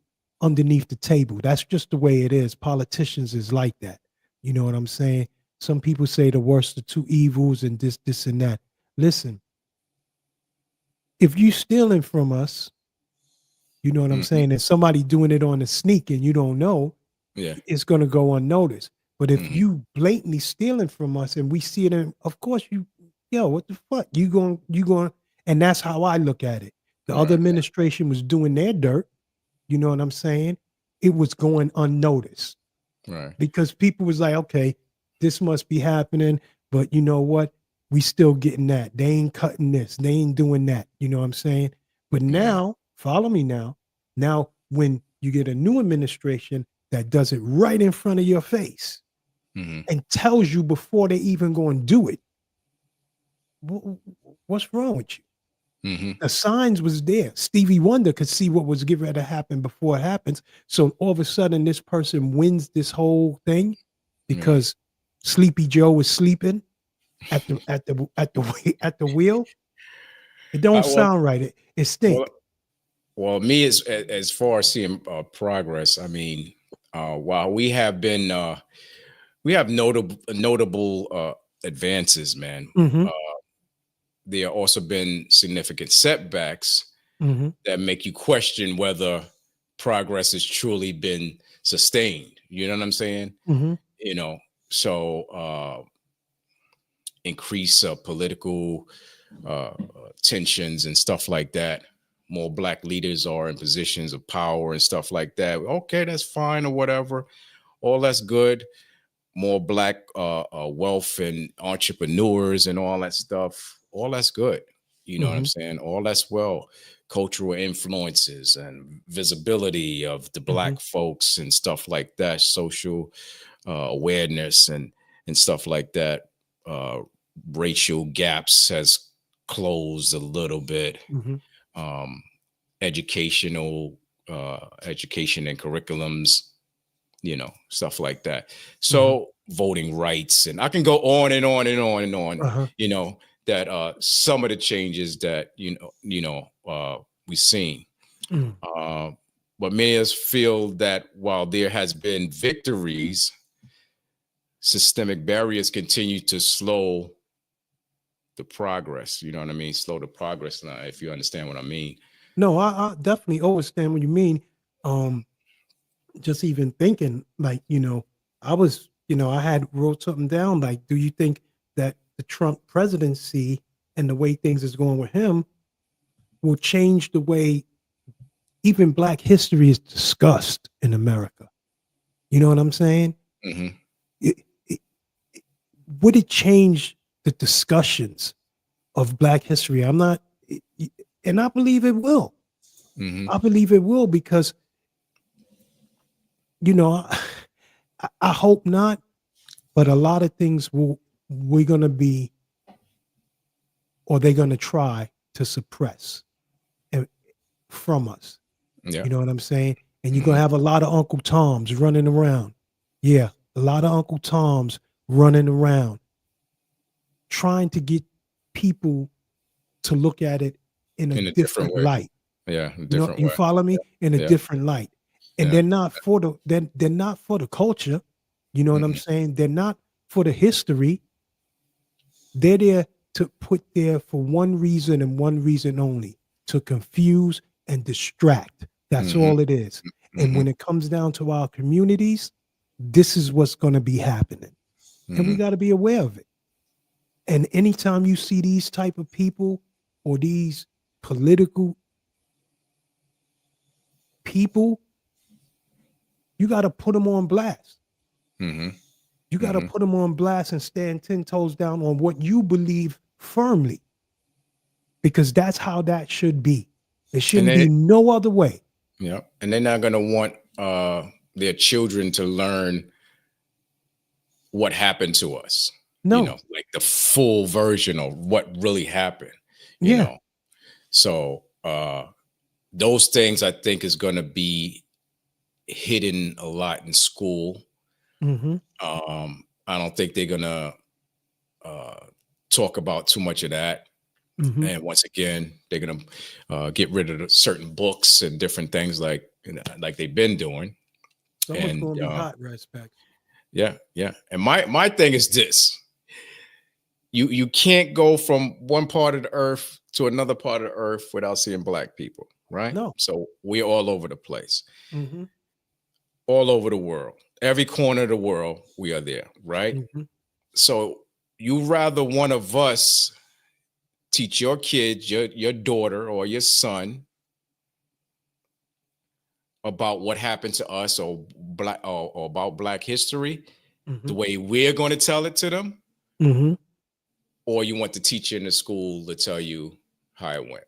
underneath the table. That's just the way it is. Politicians is like that. You know what I'm saying? Some people say the worst of two evils and this and that. Listen, if you stealing from us, you know what I'm saying, and somebody doing it on the sneak and you don't know, it's going to go unnoticed. But if you blatantly stealing from us and we see it, of course what the fuck? You going, and that's how I look at it. The other administration was doing their dirt. You know what I'm saying? It was going unnoticed. Right. Because people was like, okay, this must be happening, but you know what? We still getting that. They ain't cutting this. They ain't doing that. You know what I'm saying? But now, follow me now. Now, when you get a new administration that does it right in front of your face and tells you before they even go and do it, what's wrong with you? The signs was there. Stevie Wonder could see what was getting ready to happen before it happens. So all of a sudden, this person wins this whole thing because Sleepy Joe was sleeping at the wheel. It don't sound right. It stinks. Well, me as far as seeing progress, I mean, while we have been we have notable advances, man. There have also been significant setbacks that make you question whether progress has truly been sustained. You know what I'm saying? So increase political tensions and stuff like that. More Black leaders are in positions of power and stuff like that. Okay, that's fine or whatever. All that's good. More Black wealth and entrepreneurs and all that stuff. All that's good. You know what I'm saying? All that's well. Cultural influences and visibility of the Black folks and stuff like that. Social awareness and stuff like that. Racial gaps has closed a little bit. Education and curriculums, stuff like that. So voting rights, and I can go on and on and on and on. That some of the changes that we've seen, but many of us feel that while there has been victories, systemic barriers continue to slow the progress. You know what I mean? Slow the progress. Now, if you understand what I mean. No, I definitely understand what you mean. Just even thinking, like, I was, I had wrote something down. Like, do you think that the Trump presidency and the way things is going with him will change the way even Black history is discussed in America? You know what I'm saying? Mhm. Would it change the discussions of Black history? I'm not, and I believe it will. Mhm. I believe it will because, I hope not, but a lot of things we're going to be, or they're going to try to suppress from us. Yeah. You know what I'm saying? And you're going to have a lot of Uncle Toms running around. Yeah, a lot of Uncle Toms running around trying to get people to look at it in a different way. light. Yeah, You follow me? In a Yeah. different light. And Yeah. they're not for the culture. You know what I'm saying? They're not for the history. They're there to put there for one reason and one reason only, to confuse and distract. That's all it is. And when it comes down to our communities, this is what's going to be happening. And we got to be aware of it. And anytime you see these type of people or these political people, you got to put them on blast. You got to put them on blast and stand 10 toes down on what you believe firmly, because that's how that should be. It shouldn't be no other way. Yeah. And they're not going to want their children to learn what happened to us. No. Like the full version of what really happened. You know. So those things I think is going to be hidden a lot in school. I don't think they're gonna talk about too much of that. And once again, they're gonna get rid of certain books and different things like they've been doing. Someone's gonna be hot, respect. Yeah. And my thing is this: you can't go from one part of the earth to another part of the earth without seeing Black people, right? No. So we're all over the place, all over the world. Every corner of the world, we are there, right? So you rather one of us teach your kids, your daughter or your son about what happened to us or about Black history, the way we're going to tell it to them, or you want the teacher in the school to tell you how it went.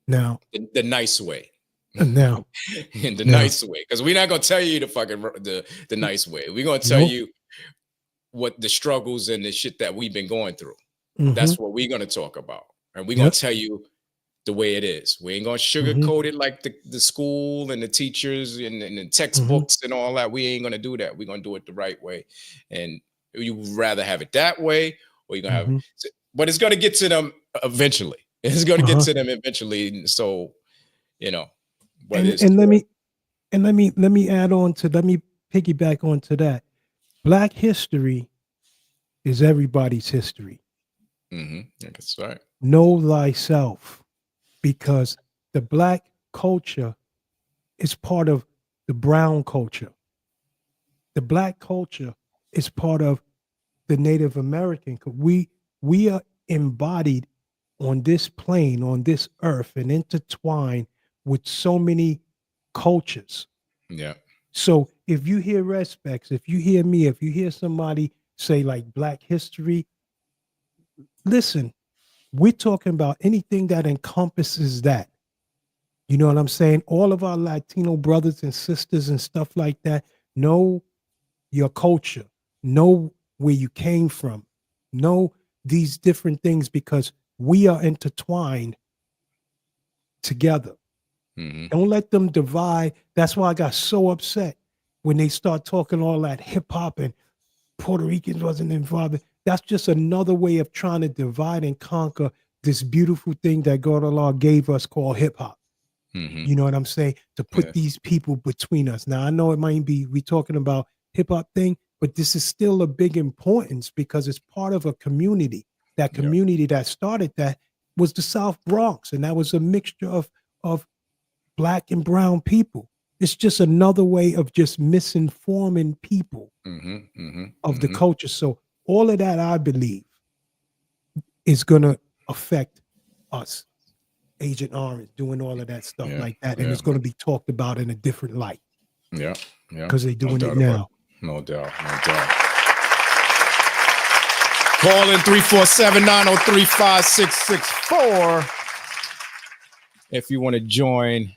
Now, the nice way. Now, in the nice way, because we're not gonna tell you the nice way. We're gonna tell you what the struggles and the shit that we've been going through. That's what we're gonna talk about, and we're gonna tell you the way it is. We ain't gonna sugarcoat it like the school and the teachers and the textbooks and all that. We ain't gonna do that. We're gonna do it the right way, and you would rather have it that way, or you're gonna have it. But it's gonna get to them eventually. It's gonna get to them eventually. So, And let me add on to, let me piggyback onto that. Black history is everybody's history. That's right. Know thyself, because the Black culture is part of the brown culture. The Black culture is part of the Native American. We are embodied on this plane, on this earth, and intertwined with so many cultures. Yeah. So if you hear respects, if you hear me, if you hear somebody say like Black history, listen, we're talking about anything that encompasses that. You know what I'm saying? All of our Latino brothers and sisters and stuff like that, know your culture, know where you came from, know these different things, because we are intertwined together. Don't let them divide. That's why I got so upset when they start talking all that hip hop and Puerto Ricans wasn't involved. That's just another way of trying to divide and conquer this beautiful thing that God Allah gave us called hip hop. Mhm. You know what I'm saying? To put Yeah. these people between us. Now I know it might be we talking about hip hop thing, but this is still a big importance because it's part of a community. That Yeah. community that started that was the South Bronx, and that was a mixture of black and brown people. It's just another way of just misinforming people Mhm. Mhm. of the Mhm. culture. So all of that, I believe, is gonna affect us. Agent Orange doing all of that stuff Yeah. like that, and Yeah. it's going to be talked about in a different light Yeah. Yeah. because they're No doing it doubt about now. it. No doubt. No doubt. Call in 347-903-5664 if you want to join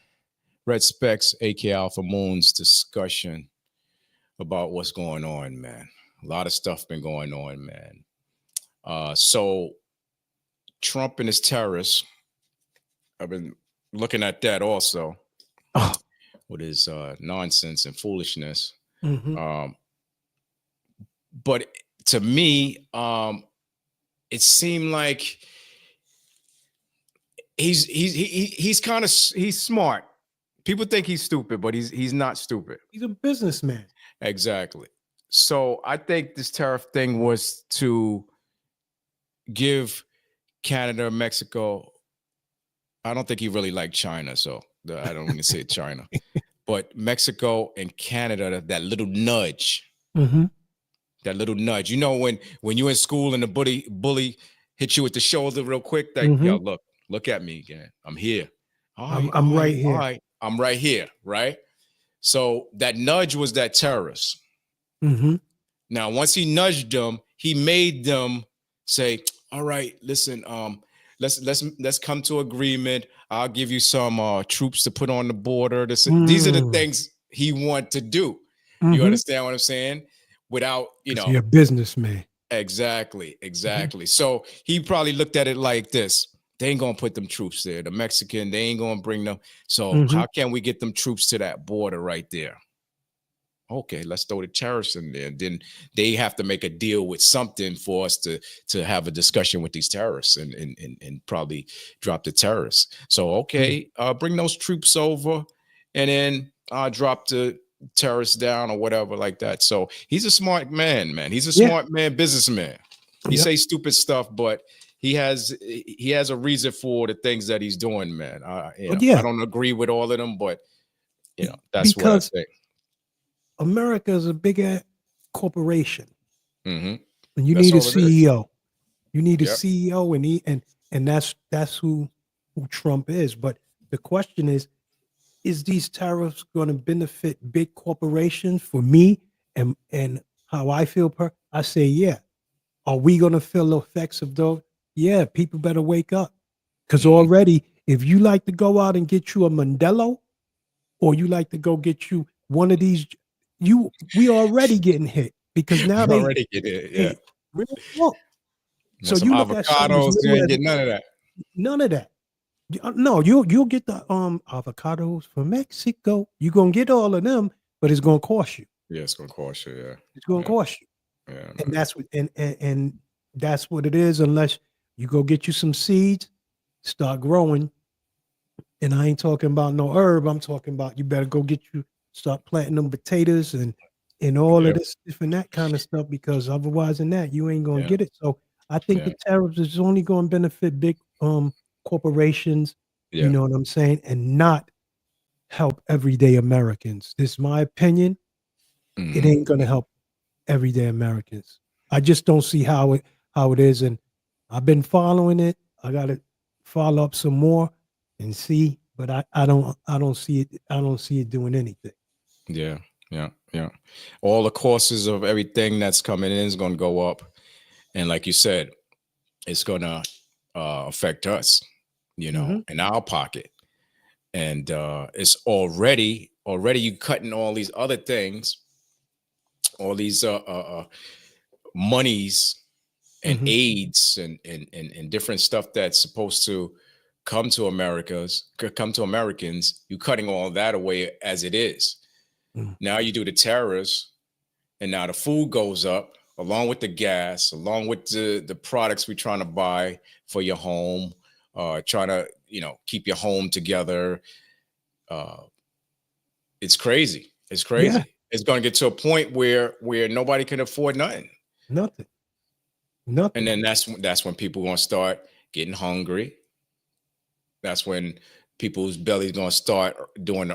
Red Specs, aka Alpha Moon's discussion about what's going on, man. A lot of stuff been going on, man. So Trump and his terrorists, I've been looking at that also Oh, with his nonsense and foolishness. mhm. But to me, it seemed like he's kind of he's smart. People think he's stupid, but he's not stupid. He's a businessman. Exactly. So I think this tariff thing was to give Canada, Mexico. I don't think he really liked China, so I don't want to say China, but Mexico and Canada, that little nudge. Mm-hmm. That little nudge. You know, when you're in school and the bully hits you with the shoulder real quick, like, Mhm. yo, look at me again. I'm here. I'm right here. All right. I'm right here, right? So that nudge was that terrorist. Mm-hmm. Now, once he nudged them, he made them say, all right, listen, let's come to agreement. I'll give you some troops to put on the border. These are the things he want to do. You understand what I'm saying? Without, Because you're a businessman. Exactly. So he probably looked at it like this. They ain't gonna put them troops there. The Mexican, they ain't gonna bring them. So how can we get them troops to that border right there? Okay, let's throw the terrorists in there. Then they have to make a deal with something for us to have a discussion with these terrorists and probably drop the terrorists. So okay, bring those troops over, and then drop the terrorists down or whatever like that. So he's a smart man, man. He's a smart man, businessman. He say stupid stuff, but he has a reason for the things that he's doing, man. I don't agree with all of them, but that's because what I think. America is a big corporation, Mm-hmm. and you That's need a all it is. CEO. You need a Yep. CEO, and that's who Trump is. But the question is these tariffs going to benefit big corporations? For me and how I feel, I say yeah. Are we going to feel the effects of those? Yeah, people better wake up, because already, if you like to go out and get you a Modelo, or you like to go get you one of these, we already getting hit because now You they already get it, yeah. real look. You So some you look at something as avocados, you little ain't as get none of that. none of that. No, you'll get the avocados from Mexico. You're gonna get all of them, but it's gonna cost you. Yeah, it's gonna cost you, yeah. It's gonna cost you. Yeah, And that's what and that's what it is, unless you go get you some seeds, start growing. And I ain't talking about no herb. I'm talking about you better go start planting them potatoes and all of this different that kind of stuff, because otherwise than that, you ain't gonna get it. So I think the tariffs is only gonna benefit big corporations, you know what I'm saying, and not help everyday Americans. This is my opinion. It ain't gonna help everyday Americans. I just don't see how it is. And I've been following it. I gotta follow up some more and see, but I don't see it. I don't see it doing anything. Yeah. All the costs of everything that's coming in is gonna go up. And like you said, it's gonna affect us, in our pocket. And it's already you cutting all these other things, all these monies and aids and different stuff that's supposed to come to Americans. You cutting all that away as it is. Now you do the tariffs, and now the food goes up along with the gas, along with the products we're trying to buy for your home, trying to keep your home together. uh, it's crazy. It's Yeah. crazy. It's going to get to a point where nobody can afford nothing, Nothing. and then that's when people going to start getting hungry. That's when people's bellies going to start doing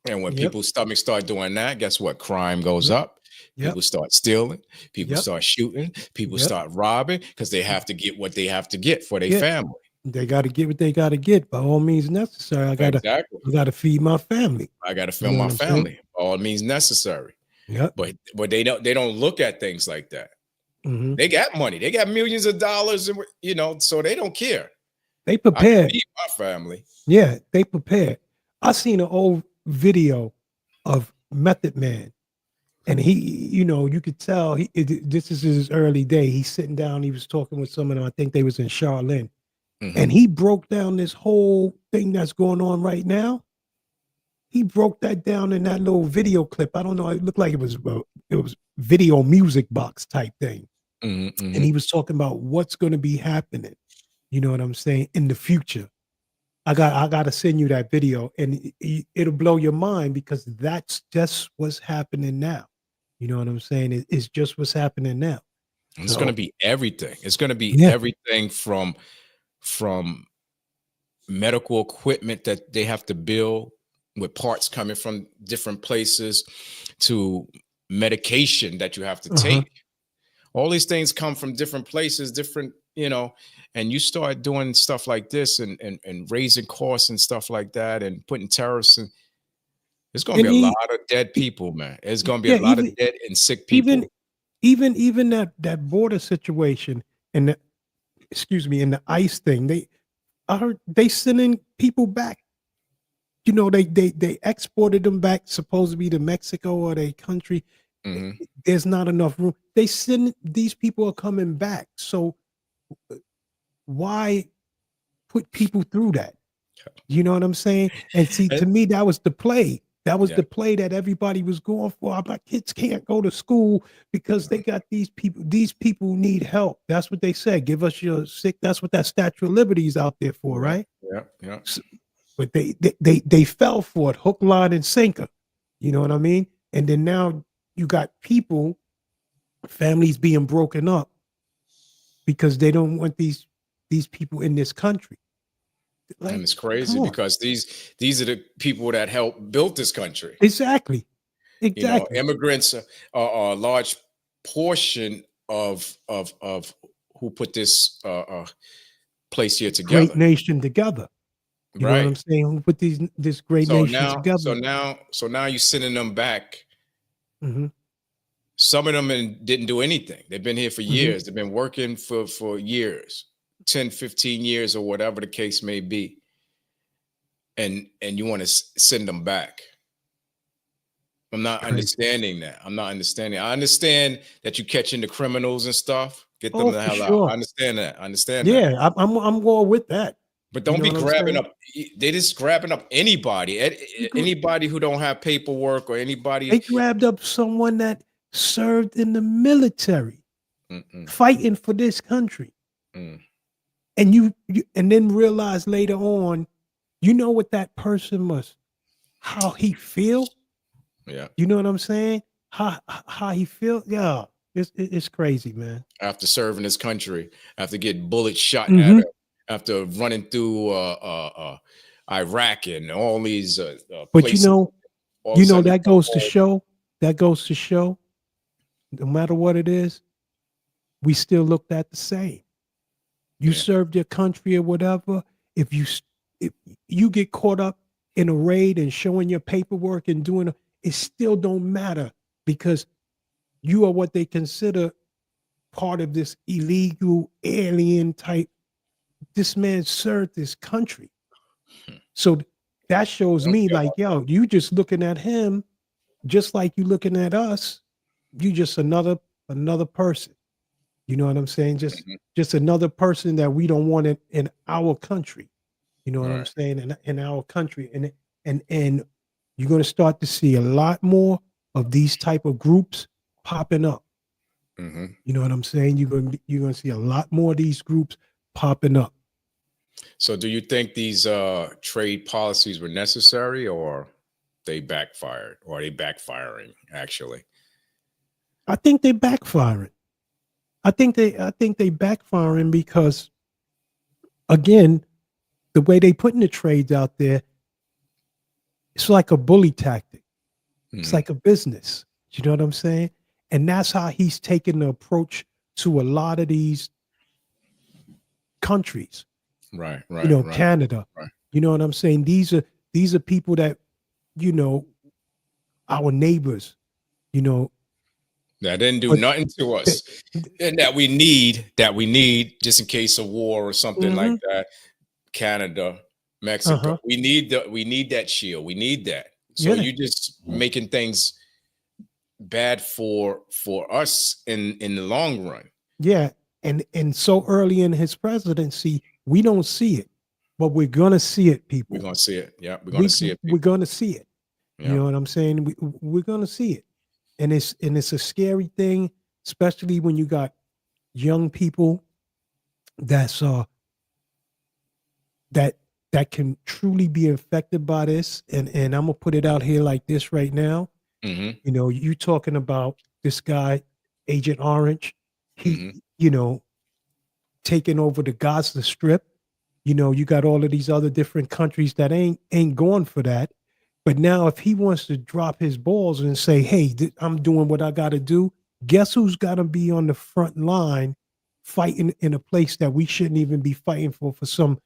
and when Yep. people's stomachs start doing that, guess what? Crime goes up. Yep. People start stealing. People Yep. start shooting. People Yep. start robbing because they have to get what they have to get for their Yeah. family. They got to get what they got to get by all means necessary. I Exactly. gotta feed my family. I got to You film know my what I'm saying? family. All means necessary. Yep. But they don't look at things like that. Mhm. They got money. They got millions of dollars, and so they don't care. They I can prepared. feed my family. Yeah, they prepared. I seen an old video of Method Man, and he, you could tell this is his early day. He's sitting down. He was talking with someone. I think they was in Charlene, Mhm. and he broke down this whole thing that's going on right now. He broke that down in that little video clip. I don't know. It looked like it was video music box type thing. Mhm, mhm. And he was talking about what's going to be happening. You know what I'm saying? In the future. I got to send you that video, and it'll blow your mind because that's just what's happening now. You know what I'm saying? It's just what's happening now. It's So- going to be everything. It's going to be Yeah. everything from medical equipment that they have to build with parts coming from different places to medication that you have to Uh-huh. take. All these things come from different places, different, and you start doing stuff like this and raising costs and stuff like that and putting tariffs in. There's going to And be a he- lot of dead people, man. There's going to be Yeah, a lot even- of dead and sick people. Even that border situation and in the ICE thing, I heard they sending people back. They exported them back supposed to be to Mexico or their country. Mhm. There's not enough room. These people are coming back. So why put people through that? You know what I'm saying? And see, to me, that was the play. That was Yeah. the play that everybody was going for. My kids can't go to school because they got these people. These people need help. That's what they said. Give us your sick. That's what that Statue of Liberty is out there for, right? Yeah. But they fell for it, hook, line, and sinker. You know what I mean? And then now you got families being broken up because they don't want these people in this country. Like, And it's crazy come on. because these are the people that helped build this country. Exactly. Immigrants are a large portion of who put this place here together. Great nation together. You know what I'm saying? Who put this great nation together? So now you're sending them back. Mhm. Some of them didn't do anything. They've been here for Mhm. years. They've been working for years, 10, 15 years or whatever the case may be. And you want to send them back. I'm not understanding that. I'm not understanding. I understand that you catching the criminals and stuff. Get them Oh, the for hell sure. out. I understand that. I understand that. Yeah, I'm going with that. But don't You be know what I'm grabbing saying? up. They just grabbing up anybody. Anybody who don't have paperwork or anybody. They grabbed up someone that served in the military, Mm-mm. fighting for this country. Mm. And you and then realize later on, you know what that person how he feel. Yeah. You know what I'm saying? How he feel? Yeah, it's crazy, man. After serving this country, after getting bullets shot Mhm. at him, after running through Iraq and all these But places, all of a sudden that you goes come to home. show, no matter what it is, we still looked at the same. You Yeah. served your country or whatever. If you get caught up in a raid and showing your paperwork and doing it still don't matter because you are what they consider part of this illegal alien type. This man served this country. So that shows me like, yo, you just looking at him just like you looking at us. You just another person. You know what I'm saying? Just another person that we don't want in our country. You know what I'm Right. saying? In our country. And you're going to start to see a lot more of these type of groups popping up. Mhm. You know what I'm saying? You're going to see a lot more of these groups popping up. So do you think these trade policies were necessary, or they backfired, or are they backfiring actually? I think they backfiring. I think they backfiring because, again, the way they putting the trades out there, it's like a bully tactic. It's like a business. You know what I'm saying? And that's how he's taking the approach to a lot of these countries. Right, right, You know, right, Canada. right. You know what I'm saying? These are people that, you know, our neighbors. You know, That didn't do but nothing to us, and that we need just in case of war or something like Mhm. that. Canada, Mexico, Uh-huh. we need that shield. We need that. So Yeah. you just making things bad for us in the long run. Yeah. And so early in his presidency, we don't see it, but we're gonna see it, We're people. gonna see it. Yeah, we're gonna see it, We're people. gonna see it. You Yeah. know what I'm saying? We're gonna see it. And it's a scary thing, especially when you got young people that's that that can truly be affected by this. And I'm gonna put it out here like this right now. hmm You know, you talking about this guy, Agent Orange, hmm he, you know, taking over the Gaza Strip. You know, you got all of these other different countries that ain't going for that. But now, if he wants to drop his balls and say, "Hey, I'm doing what I got to do," guess who's got to be on the front line, fighting in a place that we shouldn't even be fighting for some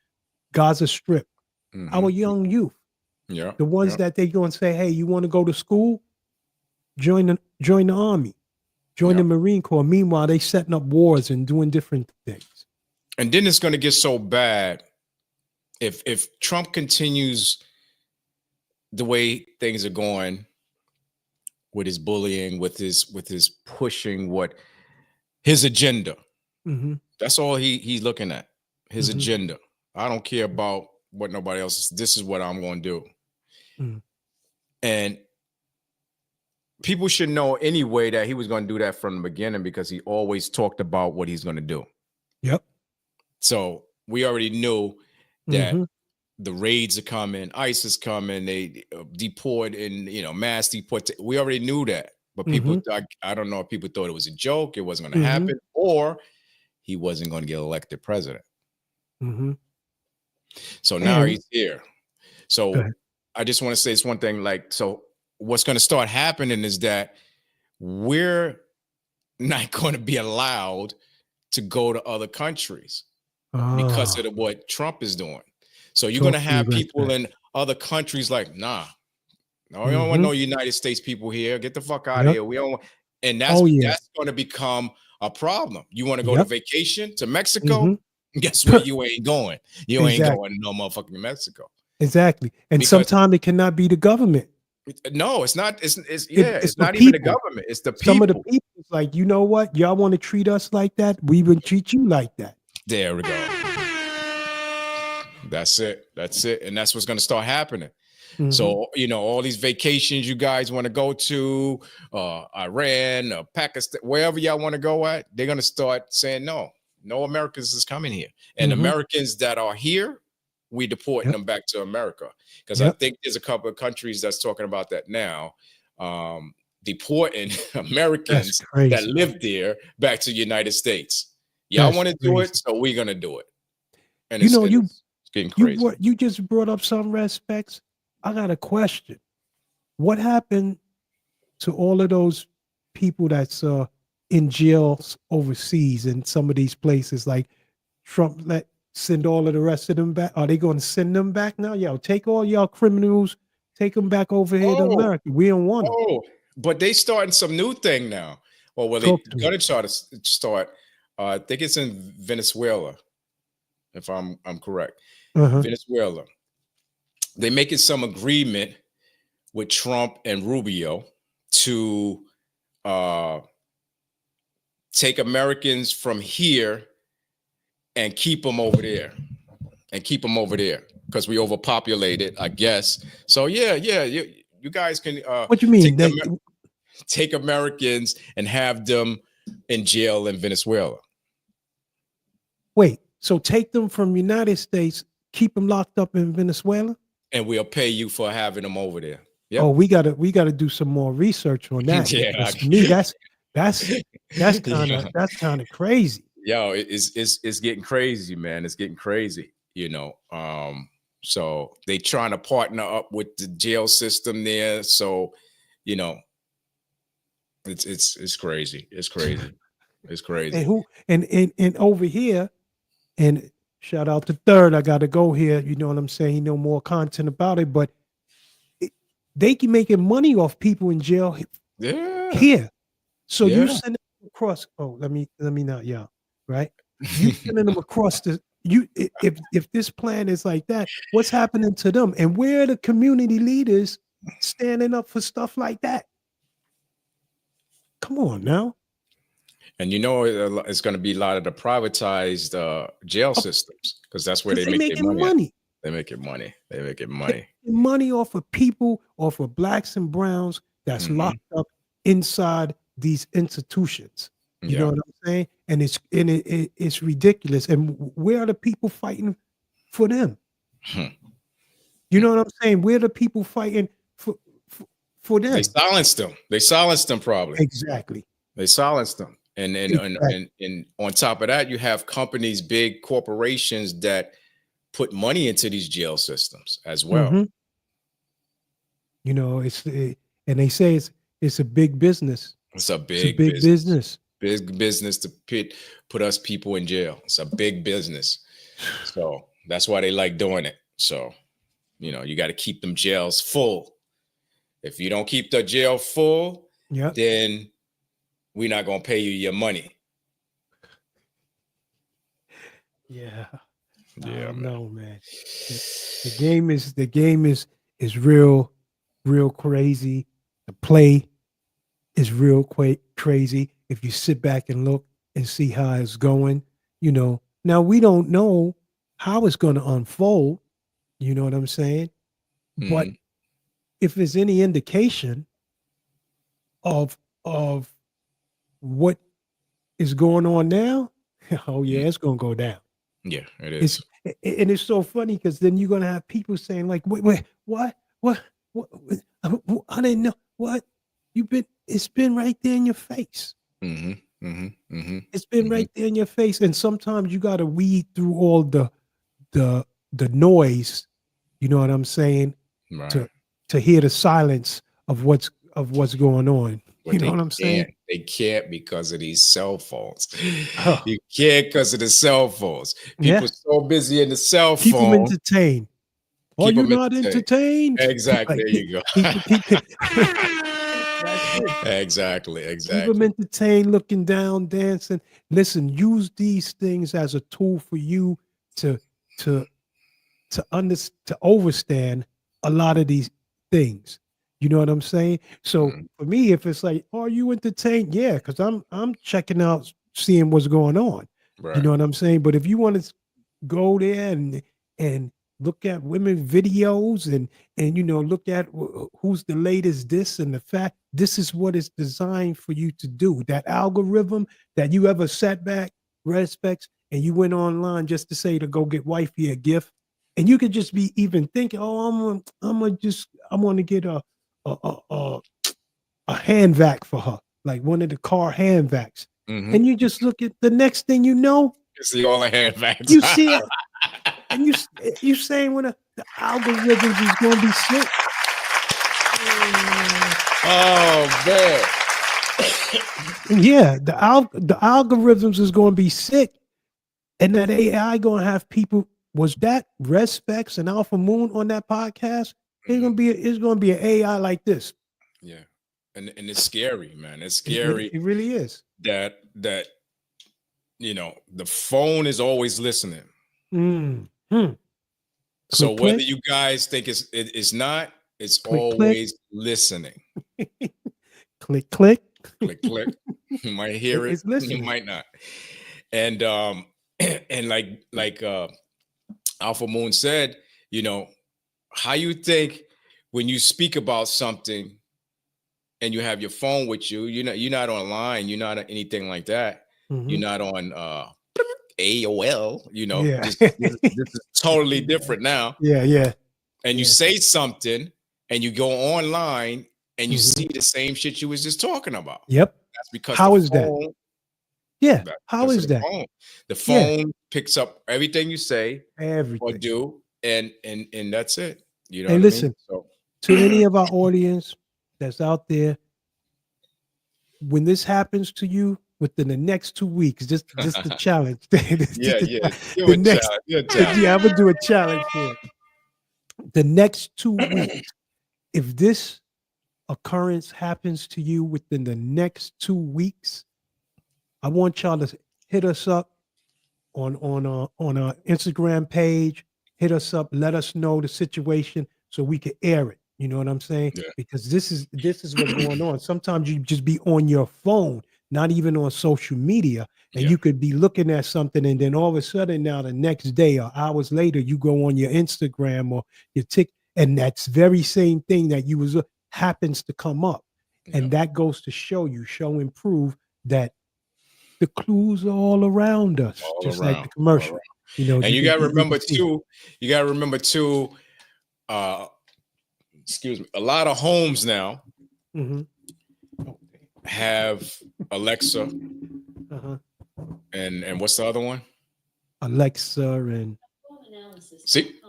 Gaza Strip? hmm Our young youth, Yeah. the ones Yeah. that they go and say, "Hey, you want to go to school? Join the army, join Yeah. the Marine Corps." Meanwhile, they setting up wars and doing different things. And then it's gonna get so bad if Trump continues the way things are going with his bullying, with his pushing what his agenda. Hmm. That's all he's looking at. His Hmm. agenda. I don't care about what nobody else is. This is what I'm going to do. Mm. And people should know anyway that he was going to do that from the beginning because he always talked about what he's going to do. Yep. So we already knew that Hmm. the raids are coming, ICE is coming, they deport and mass deport. We already knew that, but people, Hmm. I don't know if people thought it was a joke, it wasn't going to Hmm. happen, or he wasn't going to get elected president. Hmm. So now And he's here. go So ahead. I just want to say this one thing. So what's going to start happening is that we're not going to be allowed to go to other countries because Ah, of what Trump is doing. So you're going talk to to me, have people respect. in other countries like, nah, no, we don't want Hmm. no United States people here. Get the fuck out of Yep. here. We don't want, and Oh yeah. that's going to become a problem. You want to go to Yep. vacation to Mexico? Hmm. Guess what? You ain't going. You ain't Exactly. going to no motherfucking Mexico. Exactly. And Because sometimes it cannot be the government. no, it's not. It's It's it's the not even the people. government. It's the Some of the people. people is like, you know what? Y'all want to treat us like that? We would treat you like that. There we go. That's it. That's it. And that's what's going to start happening. Mhm. So, all these vacations you guys want to go to, Iran, Pakistan, wherever y'all want to go at, they're going to start saying, no Americans is coming here. And Mhm. Americans that are here, we deporting Yep. them back to America. Because I Yep. think there's a couple of countries that's talking about that now, deporting Americans That's that crazy. live there back to the United States. Y'all That's want to do crazy. it, so we're going to do it. And You know, it's getting crazy. you just brought up some respects. I got a question. What happened to all of those people that's in jails overseas in some of these places? Like Trump send all of the rest of them back. Are they going to send them back now? Yo, take all y'all criminals, take them back over here to Oh, America. We don't want them. Oh, but they starting some new thing now. Well, they Talk to me. gonna try to start. I think it's in Venezuela, if I'm correct. Uh-huh. Venezuela. They making some agreement with Trump and Rubio to take Americans from here and keep them over there, because we overpopulated, I guess. So yeah, you guys can What you mean? take Americans and have them in jail in Venezuela. Wait, So take them from United States, keep them locked up in Venezuela. And we'll pay you for having them over there. Yep. Oh, we gotta do some more research on that. Yeah, Because to me, that's kind of crazy. Yo, it's getting crazy, man. It's getting crazy, so they trying to partner up with the jail system there. So, it's crazy. It's crazy. It's crazy. And who and over here, and shout out to Third. I gotta go here. You know what I'm saying? He know more content about it, but they can making money off people in jail Yeah. here. So you Yeah. send them across. Oh, let me not yell. Right? You sending them across the if this plan is like that, what's happening to them? And where are the community leaders standing up for stuff like that? Come on now. And it's going to be a lot of the privatized jail systems, because that's where they Because make their making money. money. They make it money. They make it money. Money off of people, off of blacks and browns that's Mhm. locked up inside these institutions. You know what I'm saying? And it's ridiculous. And where are the people fighting for them? Hmm. You know what I'm saying? Where are the people fighting for them? They silenced them. They silenced them probably. Exactly. They silenced them. And Exactly. and on top of that, you have companies, big corporations that put money into these jail systems as well. Mhm. You know, and they say it's a big business. It's a It's a big big business. business. Big business to put us people in jail. It's a big business. So that's why they like doing it. So, you got to keep them jails full. If you don't keep the jail full, Yeah. then we're not going to pay you your money. Yeah. Yeah, I don't man. know, man. The game is real crazy. The play is real crazy. If you sit back and look and see how it's going, now we don't know how it's going to unfold. You know what I'm saying? But Mhm. if there's any indication of what is going on now, oh yeah, it's going to go down. Yeah, it It's is. and it's so funny because then you're gonna have people saying like, wait, what? I didn't know what it's been right there in your face. Mm-hmm. Mm-hmm. Mm-hmm. It's been right there in your face, and sometimes you got to weed through all the noise. You know what I'm saying? Right. To hear the silence of what's going on. But You know what I'm saying? They can't because of these cell phones. Oh. You can't because of the cell phones. Yeah. People so busy in the cell Keep them phone. entertained. Are Keep you 'em not entertained? Exactly. Like, There you go. keep That's it. Exactly. Keep Exactly. them entertained, looking down, dancing. Listen, use these things as a tool for you to overstand a lot of these things. You know what I'm saying? So for me, if it's like, are you entertained? Yeah, because I'm checking out, seeing what's going on. Right. You know what I'm saying? But if you want to go there and look at women videos and look at who's the latest this and the fact this is what it's designed for you to do. That algorithm that you ever sat back, respects, and you went online just to say to go get wifey a gift, and you could just be even thinking, oh, I'm gonna get a hand vac for her, like one of the car hand vacs, and you just look at the next thing you know, You see all the hand vacs. you see it, and you saying when the algorithms is gonna be sick. Oh man. Yeah, the algorithms is going to be sick, and that AI going to have people. Was that Respects and Alpha Moon on that podcast? It's going to be an AI like this. Yeah, and it's scary, man. It's scary. It really is. That the phone is always listening. Mm-hmm. So Click, whether click. you guys think it's not, it's Click, always listening. Click. Click, click. You might hear it. It's listening. You might not. And and like Alpha Moon said, how you think when you speak about something and you have your phone with you, you're not online, you're not anything like that. Mhm. You're not on AOL, Yeah. this is totally different now. Yeah. And you Yeah. say something and you go online and you Mhm. see the same shit you was just talking about. Yep. That's because How the is that? phone, Yeah. that's How because of is the that? phone. The Yeah. phone picks up everything you say or Everything. do, and that's it. You know Hey, what I mean? listen, So to any of our audience that's out there, when this happens to you within the next 2 weeks, just the challenge. This yeah, the yeah. Do the a next challenge. Do a challenge. yeah, I'm gonna do a challenge for it. The next 2 weeks, if this occurrence happens to you within the next 2 weeks, I want y'all to hit us up on our Instagram page. Hit us up, let us know the situation so we can air it. You know what I'm saying? Yeah. Because this is what's going on. Sometimes you just be on your phone, not even on social media, and Yeah. you could be looking at something, and then all of a sudden, now the next day or hours later, you go on your Instagram or your Tik, and that's very same thing that you was happens to come up, and that goes to show and prove that the clues are all around us, All just like the around, all commercial. around. You know, And you can gotta you remember can see. too, uh excuse me, a lot of homes now Mhm. have Alexa Uh-huh. and what's the other one? Alexa and See?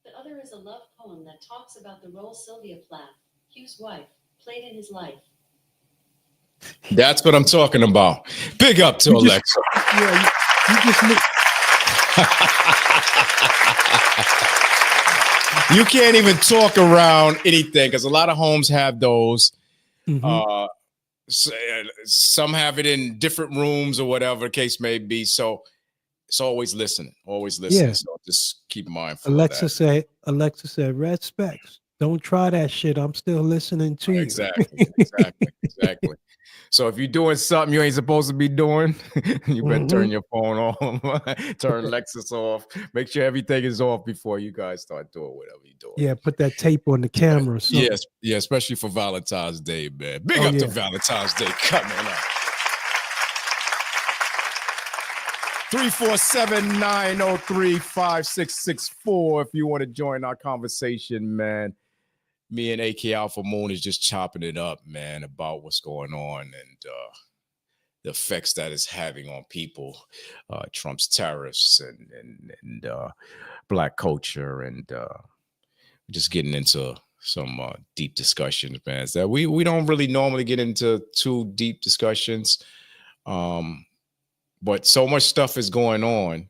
The other is a love poem that talks about the role Sylvia Plath, Hugh's wife, played in his life. That's what I'm talking about. Big up to You just- Alexa. yeah, you just You can't even talk around anything because a lot of homes have those. Mhm. Some have it in different rooms or whatever the case may be. So it's always listening, always listening. Yeah. So just keep mindful of that. Alexa said, red specs. Don't try that shit. I'm still listening to you. Exactly. So if you're doing something you ain't supposed to be doing, you better turn your phone on, turn Lexus off, make sure everything is off before you guys start doing whatever you're doing. Yeah, put that tape on the camera or something. Yes, yeah, especially for Valentine's Day, man. Big Oh, up to yeah. Valentine's Day coming up. 347-903-5664 if you want to join our conversation, man. Me and AK Alpha Moon is just chopping it up, man, about what's going on and the effects that it's having on people, Trump's tariffs and black culture, and just getting into some deep discussions, man. That we don't really normally get into too deep discussions, but so much stuff is going on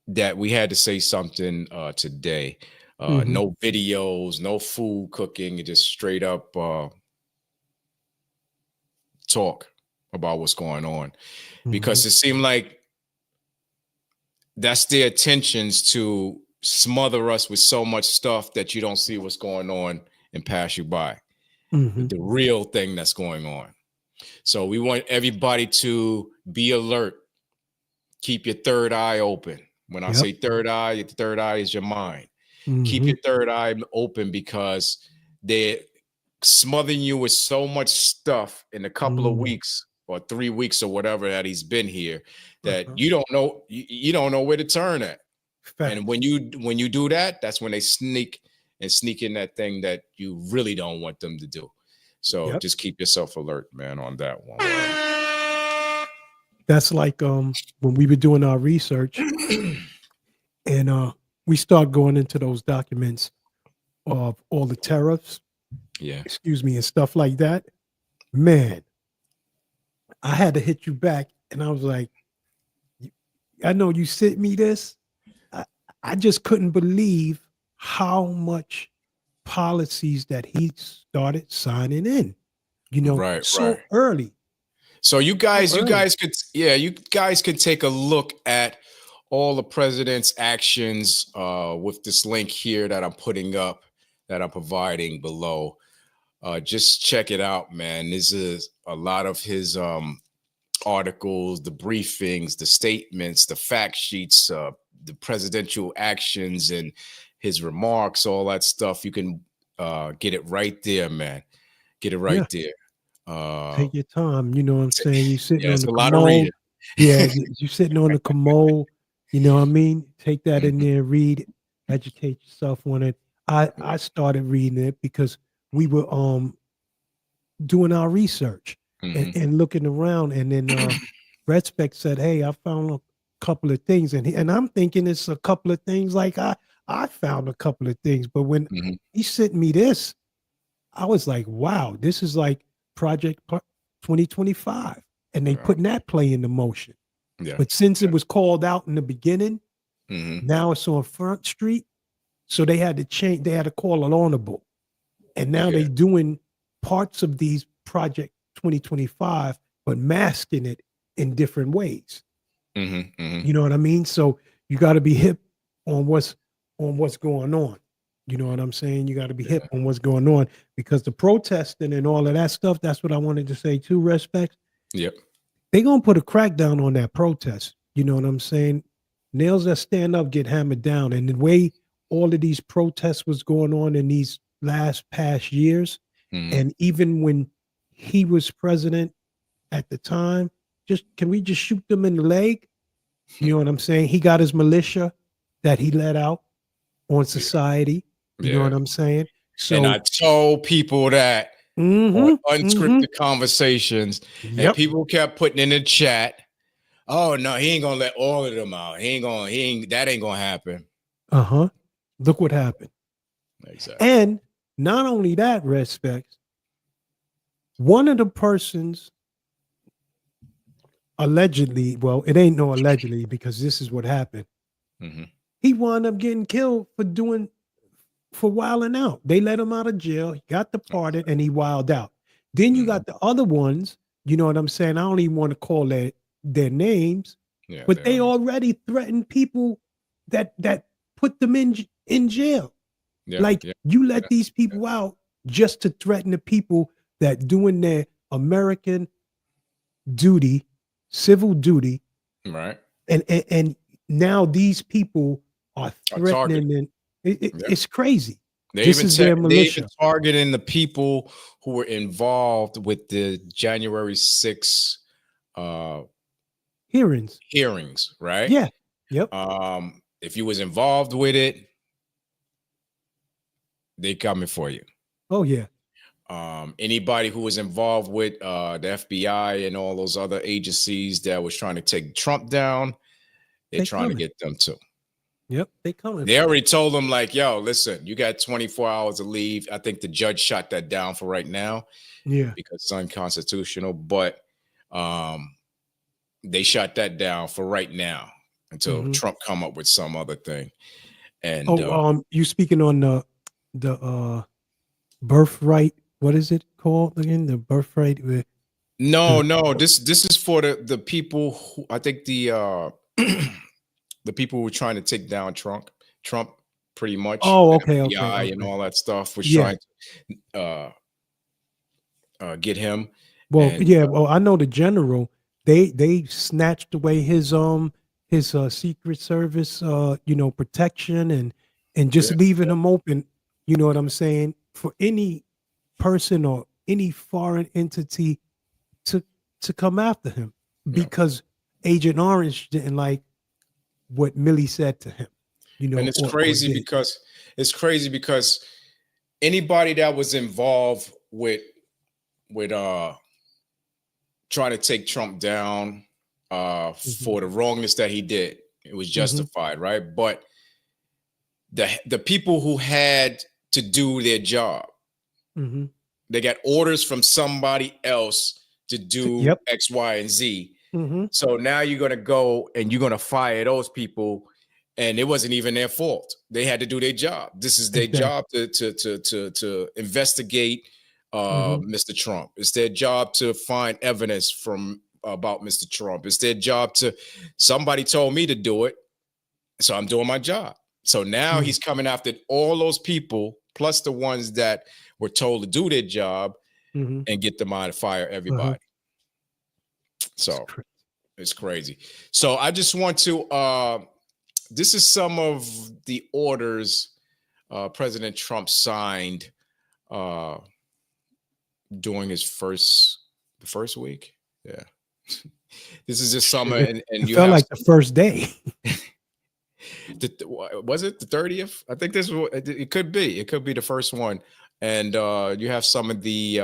that we had to say something today. No videos, no food cooking, just straight up talk about what's going on. Because it seemed like that's their intentions to smother us with so much stuff that you don't see what's going on and pass you by. With the real thing that's going on. So we want everybody to be alert. Keep your third eye open. When I say third eye, the third eye is your mind. Keep your third eye open because they're smothering you with so much stuff in a couple of weeks or 3 weeks or whatever that he's been here that you don't know where to turn at. Fact. And when you do that, that's when they sneak in that thing that you really don't want them to do. So just keep yourself alert, man, on that one. That's like when we were doing our research and we start going into those documents of all the tariffs, and stuff like that. Man, I had to hit you back and I was like, I know you sent me this. I just couldn't believe how much policies that he started signing in, so early. So you guys could take a look at all the president's actions with this link here that I'm putting up, that I'm providing below. Just check it out, man. This is a lot of his articles, the briefings, the statements, the fact sheets, the presidential actions and his remarks, all that stuff. You can get it right there, man. Get it right there. Take your time. You know what I'm saying? You sitting on it's the a lot of commode. reading. Yeah, you sitting on the commode, you know what I mean? Take that in Mhm. there, read, educate yourself on it. I started reading it because we were doing our research and, Mhm. and looking around, and then Red Spec said, "Hey, I found a couple of things," and I'm thinking it's a couple of things like I found a couple of things, but when Mhm. he sent me this, I was like, "Wow, this is like Project 2025," and they Yeah. putting that play into motion. Yeah. But since it was called out in the beginning, Mhm. now it's on Front Street, so they had to change. They had to call it Honorable, and now Yeah. they doing parts of these Project 2025, but masking it in different ways. Mhm. Mhm. You know what I mean? So you got to be hip on what's going on. You know what I'm saying? You got to be hip on what's going on because the protesting and all of that stuff. That's what I wanted to say too. Respect. Yep. They gonna put a crackdown on that protest. You know what I'm saying? Nails that stand up get hammered down, and the way all of these protests was going on in these last past years, Mhm. and even when he was president at the time, just can we just shoot them in the leg? You know what I'm saying? He got his militia that he let out on society. You know Yeah. what I'm saying? And I So, told people that on unscripted conversations, and yep, people kept putting in the chat, "Oh no, he ain't gonna let all of them out. That ain't gonna happen." uh-huh. Look what happened. Exactly. And not only that, respects, one of the persons allegedly, well, it ain't no allegedly because this is what happened. Mhm. He wound up getting killed for wilding out. They let him out of jail, he got departed, and he wilded out. Then you Mhm. got the other ones, you know what I'm saying? I don't even want to call their names, Yeah, but they they don't. already threatened people that put them in jail. Yeah, Like yeah, you let these people out just to threaten the people that doing their American duty, civil duty, right. and now these people are A target. threatening, and Yeah. it's crazy. This is their They even militia targeting the people who were involved with the January 6th uh hearings. hearings, right? Yeah. Yep. If you was involved with it, they coming for you. Oh yeah. Anybody who was involved with the FBI and all those other agencies that was trying to take Trump down, they're They trying to coming. get them too. Yep. They coming They for already told them, like, yo, listen, you got 24 hours to leave. I think the judge shot that down for right now you. Yeah. because it's unconstitutional, but um, they shot that down for right now until Hmm. Trump come up with some other thing. And Oh, you speaking on the birthright? What is it called again? The birthright. no, The, no, this is for the people who I think the the people who were trying to take down Trump pretty much oh, the okay, okay, FBI and okay. all that stuff was Yeah. trying to get him. Well, And yeah. Well, I know the general. They snatched away his Secret Service protection and just yeah, leaving him open. You know what I'm saying? For any person or any foreign entity to to come after him yeah. because Agent Orange didn't like what Millie said to him, And or did. it's crazy because anybody that was involved with trying to take Trump down Hmm. for the wrongness that he did, it was Hmm. justified, right? But the people who had to do their job, Hmm. they got orders from somebody else to do Yep. X, Y, and Z. Hmm. So now you're gonna go and you're gonna fire those people, and it wasn't even their fault. They had to do their job. This is their Exactly. job to investigate Hmm. Mr. Trump. It's their job to find evidence from about Mr. Trump. It's their job to. Somebody told me to do it, so I'm doing my job. So now Yeah. he's coming after all those people, plus the ones that were told to do their job, Hmm. and get them out and fire Uh-huh. everybody. It's So crazy. it's crazy. So I just want to this is some of the orders President Trump signed uh during his the first week. Yeah. This is just summer, and It you felt have like the first day. was it the 30th? I think this was, it could be. It could be the first one. And you have some of the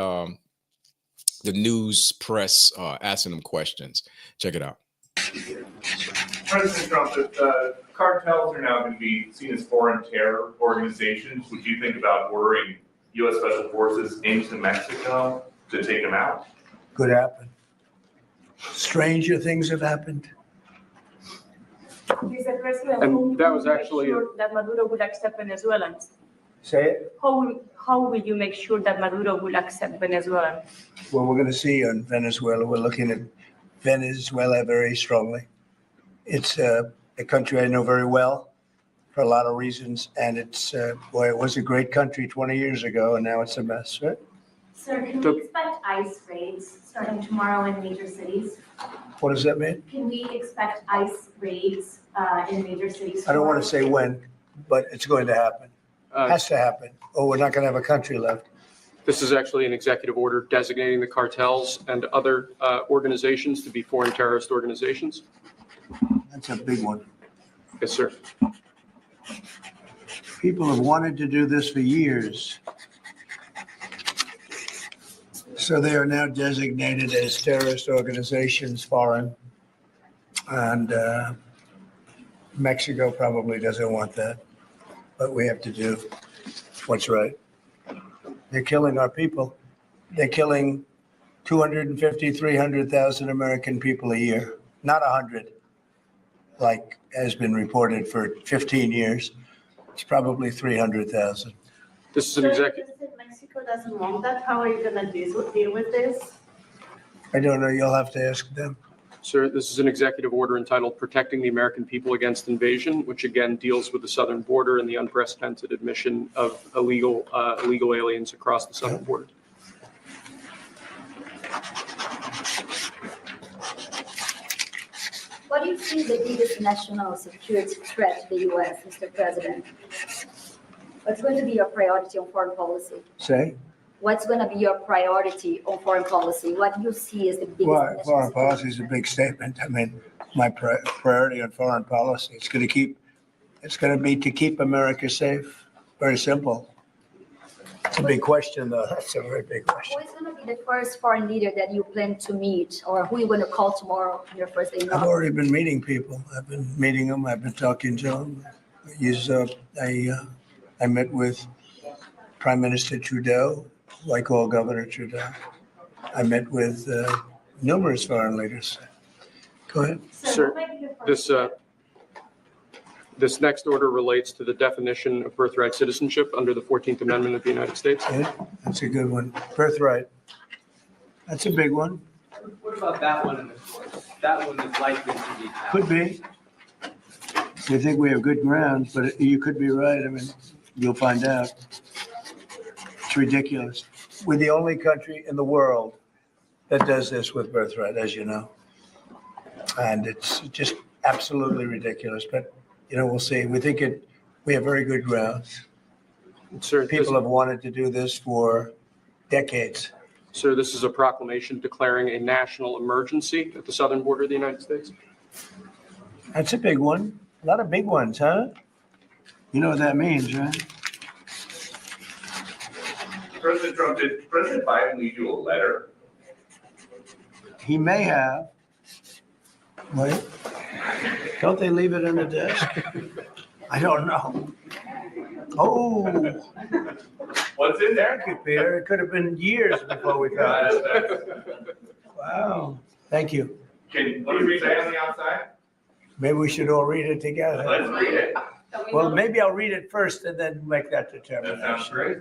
news press asking them questions. Check it out. President Trump, if cartels are now going to be seen as foreign terror organizations, would you think about ordering U.S. Special Forces into Mexico to take them out? Could happen. Stranger things have happened. Mr. President, And that was actually sure that Maduro will accept Venezuelans. Say it. How will you make sure that Maduro will accept Venezuelans? Well, we're going to see on Venezuela. We're looking at Venezuela very strongly. It's a country I know very well for a lot of reasons. And it's, boy, it was a great country 20 years ago, and now it's a mess, right? Sir, can we expect ICE raids starting tomorrow in major cities? What does that mean? Can we expect ICE raids in major cities? I don't want to say when, but it's going to happen. Has to happen. Or we're not going to have a country left. This is actually an executive order designating the cartels and other organizations to be foreign terrorist organizations. That's a big one. Yes, sir. People have wanted to do this for years. So they are now designated as terrorist organizations, foreign. And Mexico probably doesn't want that. But we have to do what's right. They're killing our people. They're killing 250, 300,000 American people a year. Not 100, like has been reported for 15 years. It's probably 300,000. This is an executive. Mexico doesn't want that. How are you going to deal with this? I don't know. You'll have to ask them. Sir, this is an executive order entitled Protecting the American People Against Invasion, which again deals with the southern border and the unprecedented admission of illegal aliens across the southern border. What do you see the biggest national security threat to the U.S., Mr. President? What's going to be your priority on foreign policy? Say? What's going to be your priority on foreign policy? What do you see as the biggest national Foreign security? policy is a big statement. I mean, my priority on foreign policy, it's going to be to keep America safe. Very simple. It's a big question, though. That's a very big question. Who is going to be the first foreign leader that you plan to meet, or who are you going to call tomorrow on your first day? I've already been meeting people. I've been meeting them. I've been talking to them. I met with Prime Minister Trudeau, like all Governor Trudeau. I met with numerous foreign leaders. Go ahead. Sir, this next order relates to the definition of birthright citizenship under the 14th Amendment of the United States. Yeah, that's a good one. Birthright. That's a big one. What about that one in the course? That one is likely to be passed. Could be. We think we have good grounds, but you could be right. I mean, you'll find out. It's ridiculous. We're the only country in the world that does this with birthright, as you know. And it's just absolutely ridiculous. But, we'll see. We have very good grounds. Sir, People have wanted to do this for decades. Sir, this is a proclamation declaring a national emergency at the southern border of the United States. That's a big one. A lot of big ones, huh? You know what that means, right? President Trump, did President Biden leave you a letter? He may have. Wait. Don't they leave it in the desk? I don't know. Oh. What's in there? Peter, it could have been years before we found it. Wow. Thank you. Can you read that on the outside? Maybe we should all read it together. Let's read it. Well, maybe I'll read it first and then make that That determination. sounds great.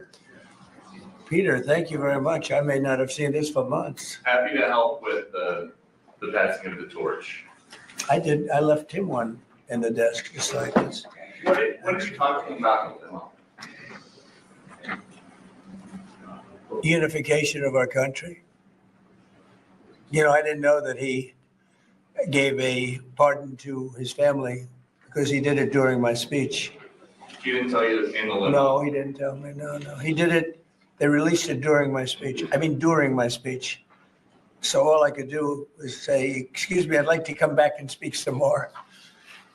Peter, thank you very much. I may not have seen this for months. Happy to help with the passing of the torch. I did. I left him one in the desk just like this. What did you talk to him about with him? Unification of our country. I didn't know that he gave a pardon to his family because he did it during my speech. He didn't tell you in the limo? No, he didn't tell me. No. He did it. They released it during my speech. During my speech. So all I could do was say, excuse me, I'd like to come back and speak some more.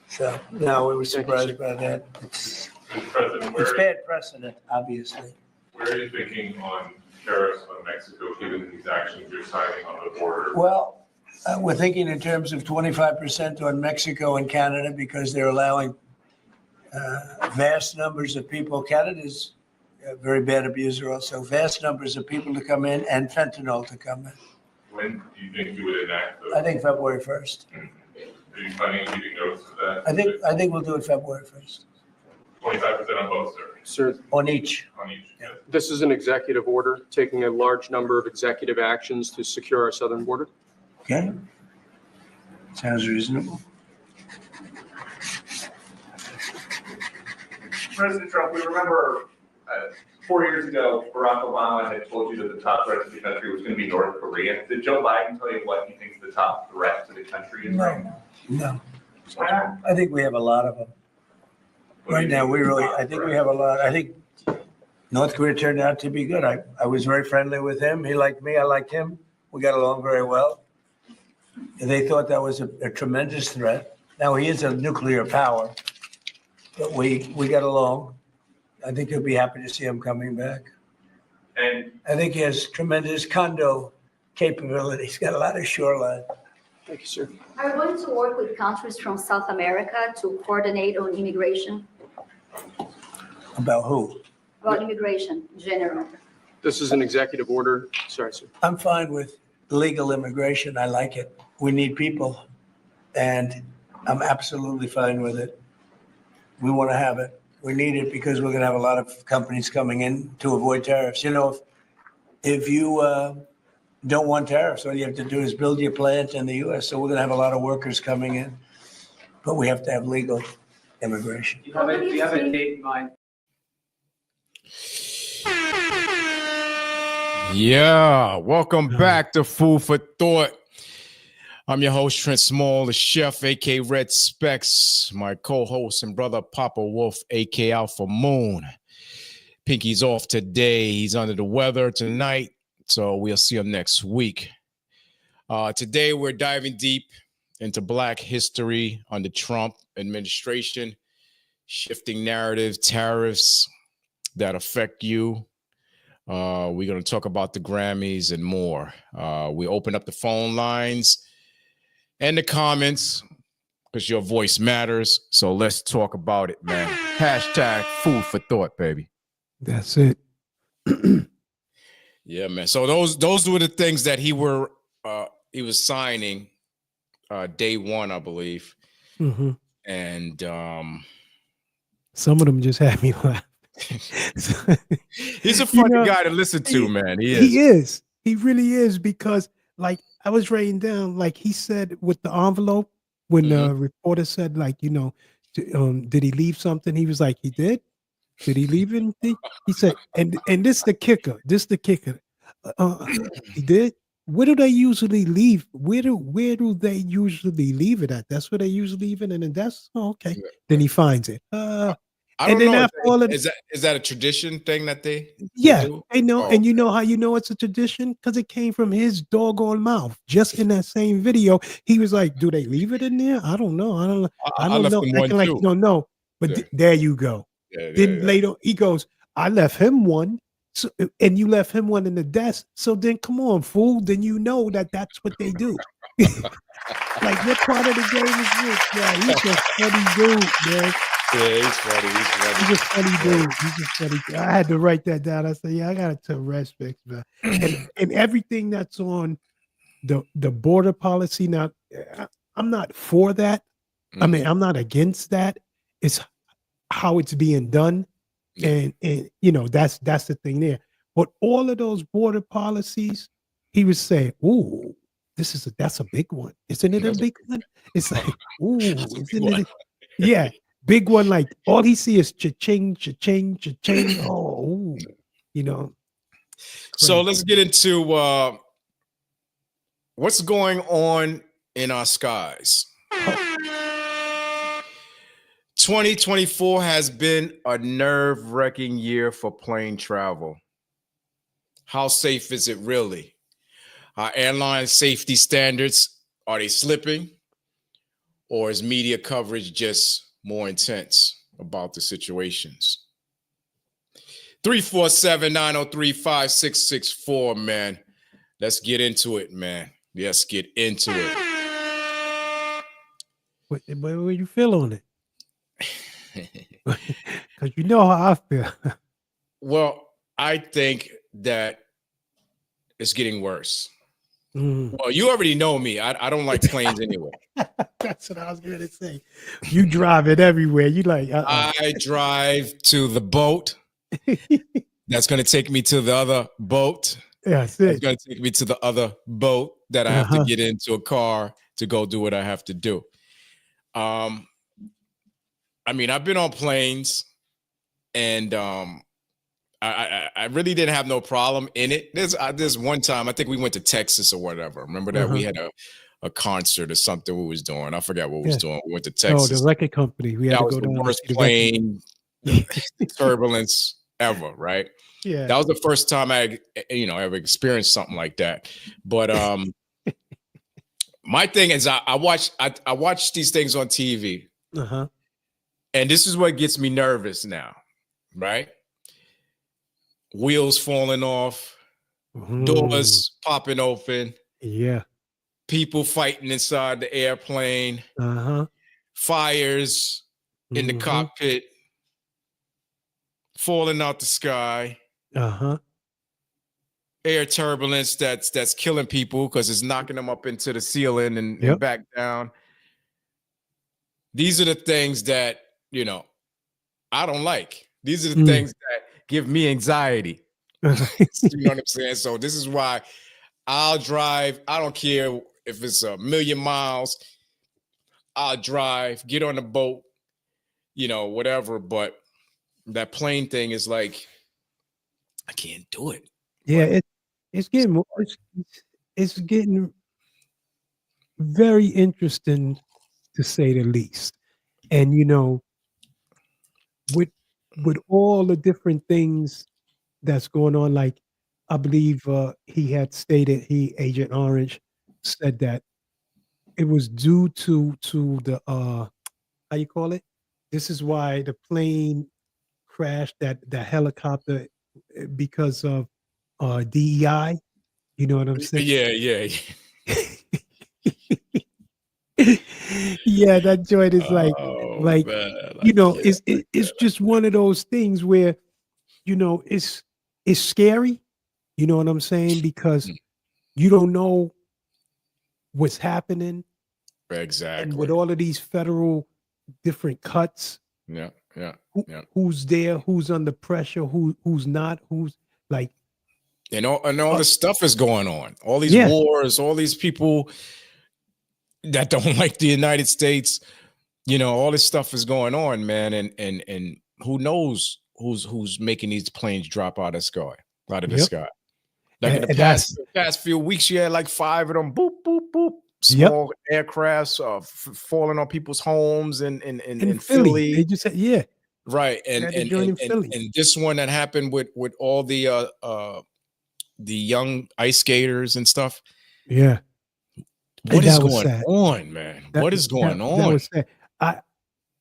So, no, we were surprised by that. It's Mr. President, it's bad precedent, obviously. where are you thinking on tariffs on Mexico, given these actions you're signing on the border? Well, we're thinking in terms of 25% on Mexico and Canada because they're allowing vast numbers of people. Canada's a very bad abuser also. Vast numbers of people to come in and fentanyl to come in. When do you think you would enact those? I think February 1st. Are you planning on keeping notes of that? I think we'll do it February 1st. 25% on both, sir, Sir, On each. on each. Yes. this is an executive order taking a large number of executive actions to secure our southern border. Okay? Sounds reasonable. President Trump, we remember 4 years ago, Barack Obama had told you that the top threat to the country was going to be North Korea. Did Joe Biden tell you what he thinks the top threat to the country is right now? No. I think we have a lot of them. Right now, I think we have a lot. I think North Korea turned out to be good. I was very friendly with him. He liked me. I liked him. We got along very well. And they thought that was a tremendous threat. Now, he is a nuclear power, but we got along. I think you'll be happy to see him coming back. And I think he has tremendous condo capability. He's got a lot of shoreline. Thank you, sir. Are you going to work with countries from South America to coordinate on immigration? About who? About immigration in general? This is an executive order. Sorry, sir. I'm fine with legal immigration. I like it. We need people. And I'm absolutely fine with it. We want to have it. We need it because we're going to have a lot of companies coming in to avoid tariffs. You know, if you don't want tariffs, all you have to do is build your plant in the U.S. So we're going to have a lot of workers coming in. But we have to have legal immigration. Do you have a date in mind? Yeah, welcome back to Food for Thought. I'm your host, Trent Small, the chef, a.k.a. Red Specs, my co-host and brother, Papa Wolf, a.k.a. Alpha Moon. Pinky's off today. He's under the weather tonight, so we'll see him next week. Today, we're diving deep into Black history under Trump administration, shifting narrative, tariffs that affect you. We're going to talk about the Grammys and more. We open up the phone lines and the comments because your voice matters. So let's talk about it, man. Hashtag Food for Thought, baby. That's it. Yeah, man. So those were the things that he was signing day one, I believe. Mm-hmm. And some of them just had me laugh. He's a funny guy to listen to, man. He is. He really is, because like I was writing down, like he said with the envelope, when the reporter said, like, you know, did he leave something? He was like, he did. Did he leave anything? He said, and this the kicker. He did. Where do they usually leave? Where do they usually leave it at? That's where they usually leave it, and then that's okay. Then he finds it. I don't know. Is that a tradition thing that they do? I know. Oh. And you know how you know it's a tradition? Because it came from his doggone mouth. Just in that same video, he was like, do they leave it in there? I don't know. I don't know. I don't know. Acting like you don't know. But there you go. Then later he goes, I left him one. So, and you left him one in the desk. So then come on, fool. Then you know that's what they do. Like, what part of the game is this? Yeah, he's just funny dude, man. Yeah, he's funny. He's just funny dude. He's just funny. I had to write that down. I said, yeah, I got to tell respect, man. And everything that's on the border policy. Now, I'm not for that. I mean, I'm not against that. It's how it's being done. And you know, that's the thing there. But all of those border policies, he was saying, ooh, that's a big one. Isn't it a big one? It's like, ooh, isn't it? Yeah. Big one, like all he sees is cha-ching, cha-ching, cha-ching. Oh, ooh, you know. So let's get into what's going on in our skies. 2024 has been a nerve-wracking year for plane travel. How safe is it really? Our airline safety standards, are they slipping? Or is media coverage just more intense about the situations? 347-903-5664, man. Let's get into it, man. Let's get into it. What you feel on it? Because you know how I feel. Well, I think that it's getting worse. Well, you already know me. I don't like planes anyway. That's what I was going to say. You drive it everywhere. You like, I drive to the boat. That's going to take me to the other boat. Yeah, it's going to take me to the other boat that I have to get into a car to go do what I have to do. I mean, I've been on planes, and I really didn't have no problem in it. There's one time, I think we went to Texas or whatever. Remember that we had a concert or something we was doing. I forgot what we was doing. We went to Texas. Oh, the record company. We had that to was go the down worst to the plane turbulence ever, right? Yeah. That was the first time I, ever experienced something like that. But my thing is, I watch these things on TV, and this is what gets me nervous now, right? Wheels falling off, doors popping open, people fighting inside the airplane, fires in the cockpit, falling out the sky, air turbulence that's killing people because it's knocking them up into the ceiling and back down. These are the things that I don't like. These are the things that give me anxiety. You know what I'm saying? So this is why I'll drive. I don't care if it's 1,000,000 miles. I'll drive, get on the boat, whatever. But that plane thing is like, I can't do it. Yeah, it's getting it's getting very interesting, to say the least. And with all the different things that's going on, like I believe he had stated, Agent Orange said that it was due to the how you call it? This is why the plane crashed, that the helicopter, because of DEI. You know what I'm saying? Yeah. Yeah, that joint is like, man, it's just one of those things where, it's scary. You know what I'm saying? Because you don't know what's happening. Exactly. And with all of these federal different cuts. Yeah. Who's there? Who's under pressure? Who's not? Who's like, and all this stuff is going on. All these wars, all these people that don't like the United States, all this stuff is going on, man. And who knows who's making these planes drop out of the sky. Like in the past few weeks, you had like 5 of them, boop, boop, boop, small aircrafts falling on people's homes in Philly. They just said, right. And this one that happened with all the young ice skaters and stuff. Yeah. What is going on, man? What is going on? That was sad.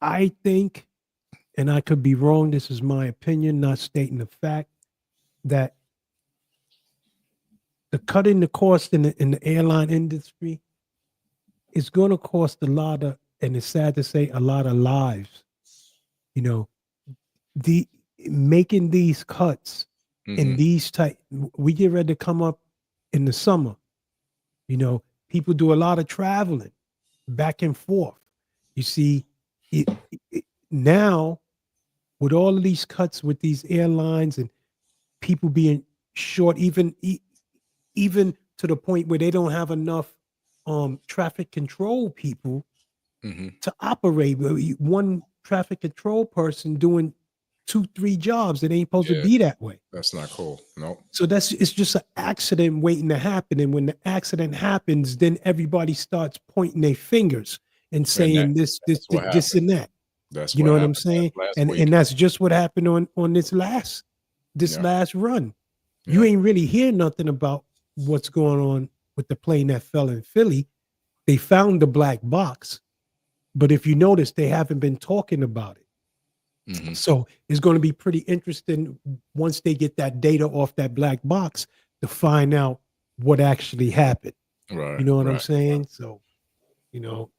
I think, and I could be wrong, this is my opinion, not stating the fact, that the cutting the cost in the airline industry is going to cost a lot of, and it's sad to say, a lot of lives. The making these cuts in these type, we get ready to come up in the summer. People do a lot of traveling back and forth. You see, now with all of these cuts with these airlines and people being short, even to the point where they don't have enough traffic control people to operate. One traffic control person doing 2-3 jobs. It ain't supposed to be that way. That's not cool. No. So it's just an accident waiting to happen. And when the accident happens, then everybody starts pointing their fingers and saying this and that. That's you know what I'm saying? And that's just what happened on this last run. You ain't really hear nothing about what's going on with the plane that fell in Philly, they found the black box, but if you notice, they haven't been talking about it. Mhm. So it's going to be pretty interesting once they get that data off that black box to find out what actually happened. Right. You know what I'm right. saying? So, you know,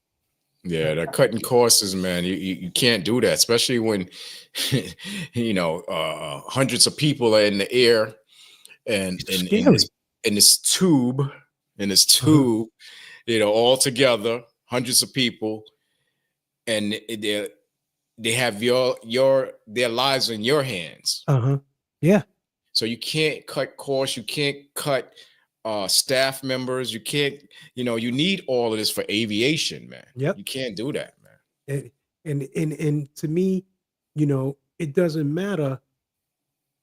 Yeah, they're cutting courses, man. You can't do that, especially when hundreds of people are in the air and it's in scary. this tube, Uh-huh. all together, hundreds of people, and they have their lives in your hands. Uh-huh. Yeah. So you can't cut costs, you can't cut staff members, you can't, you need all of this for aviation, man. Yep. You can't do that, man. And to me, it doesn't matter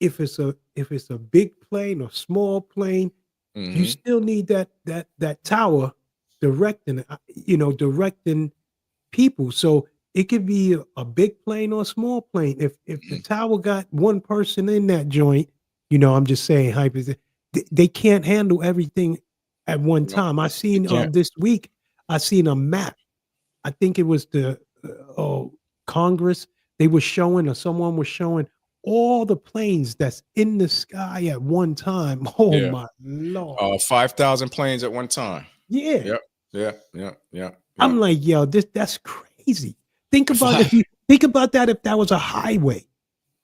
if it's a big plane or small plane, you Mhm. still need that tower directing, directing people. So it could be a big plane or a small plane. If the tower got one person in that joint, I'm just saying, they can't handle everything at one No, time. I seen can't. this week, I seen a map. I think it was the Congress. They were showing, or someone was showing all the planes that's in the sky at one time. Oh Yeah. my Lord. 5,000 planes at one time. Yeah. Yeah. I'm like, yo, that's crazy. Think about Five. that if that was a highway.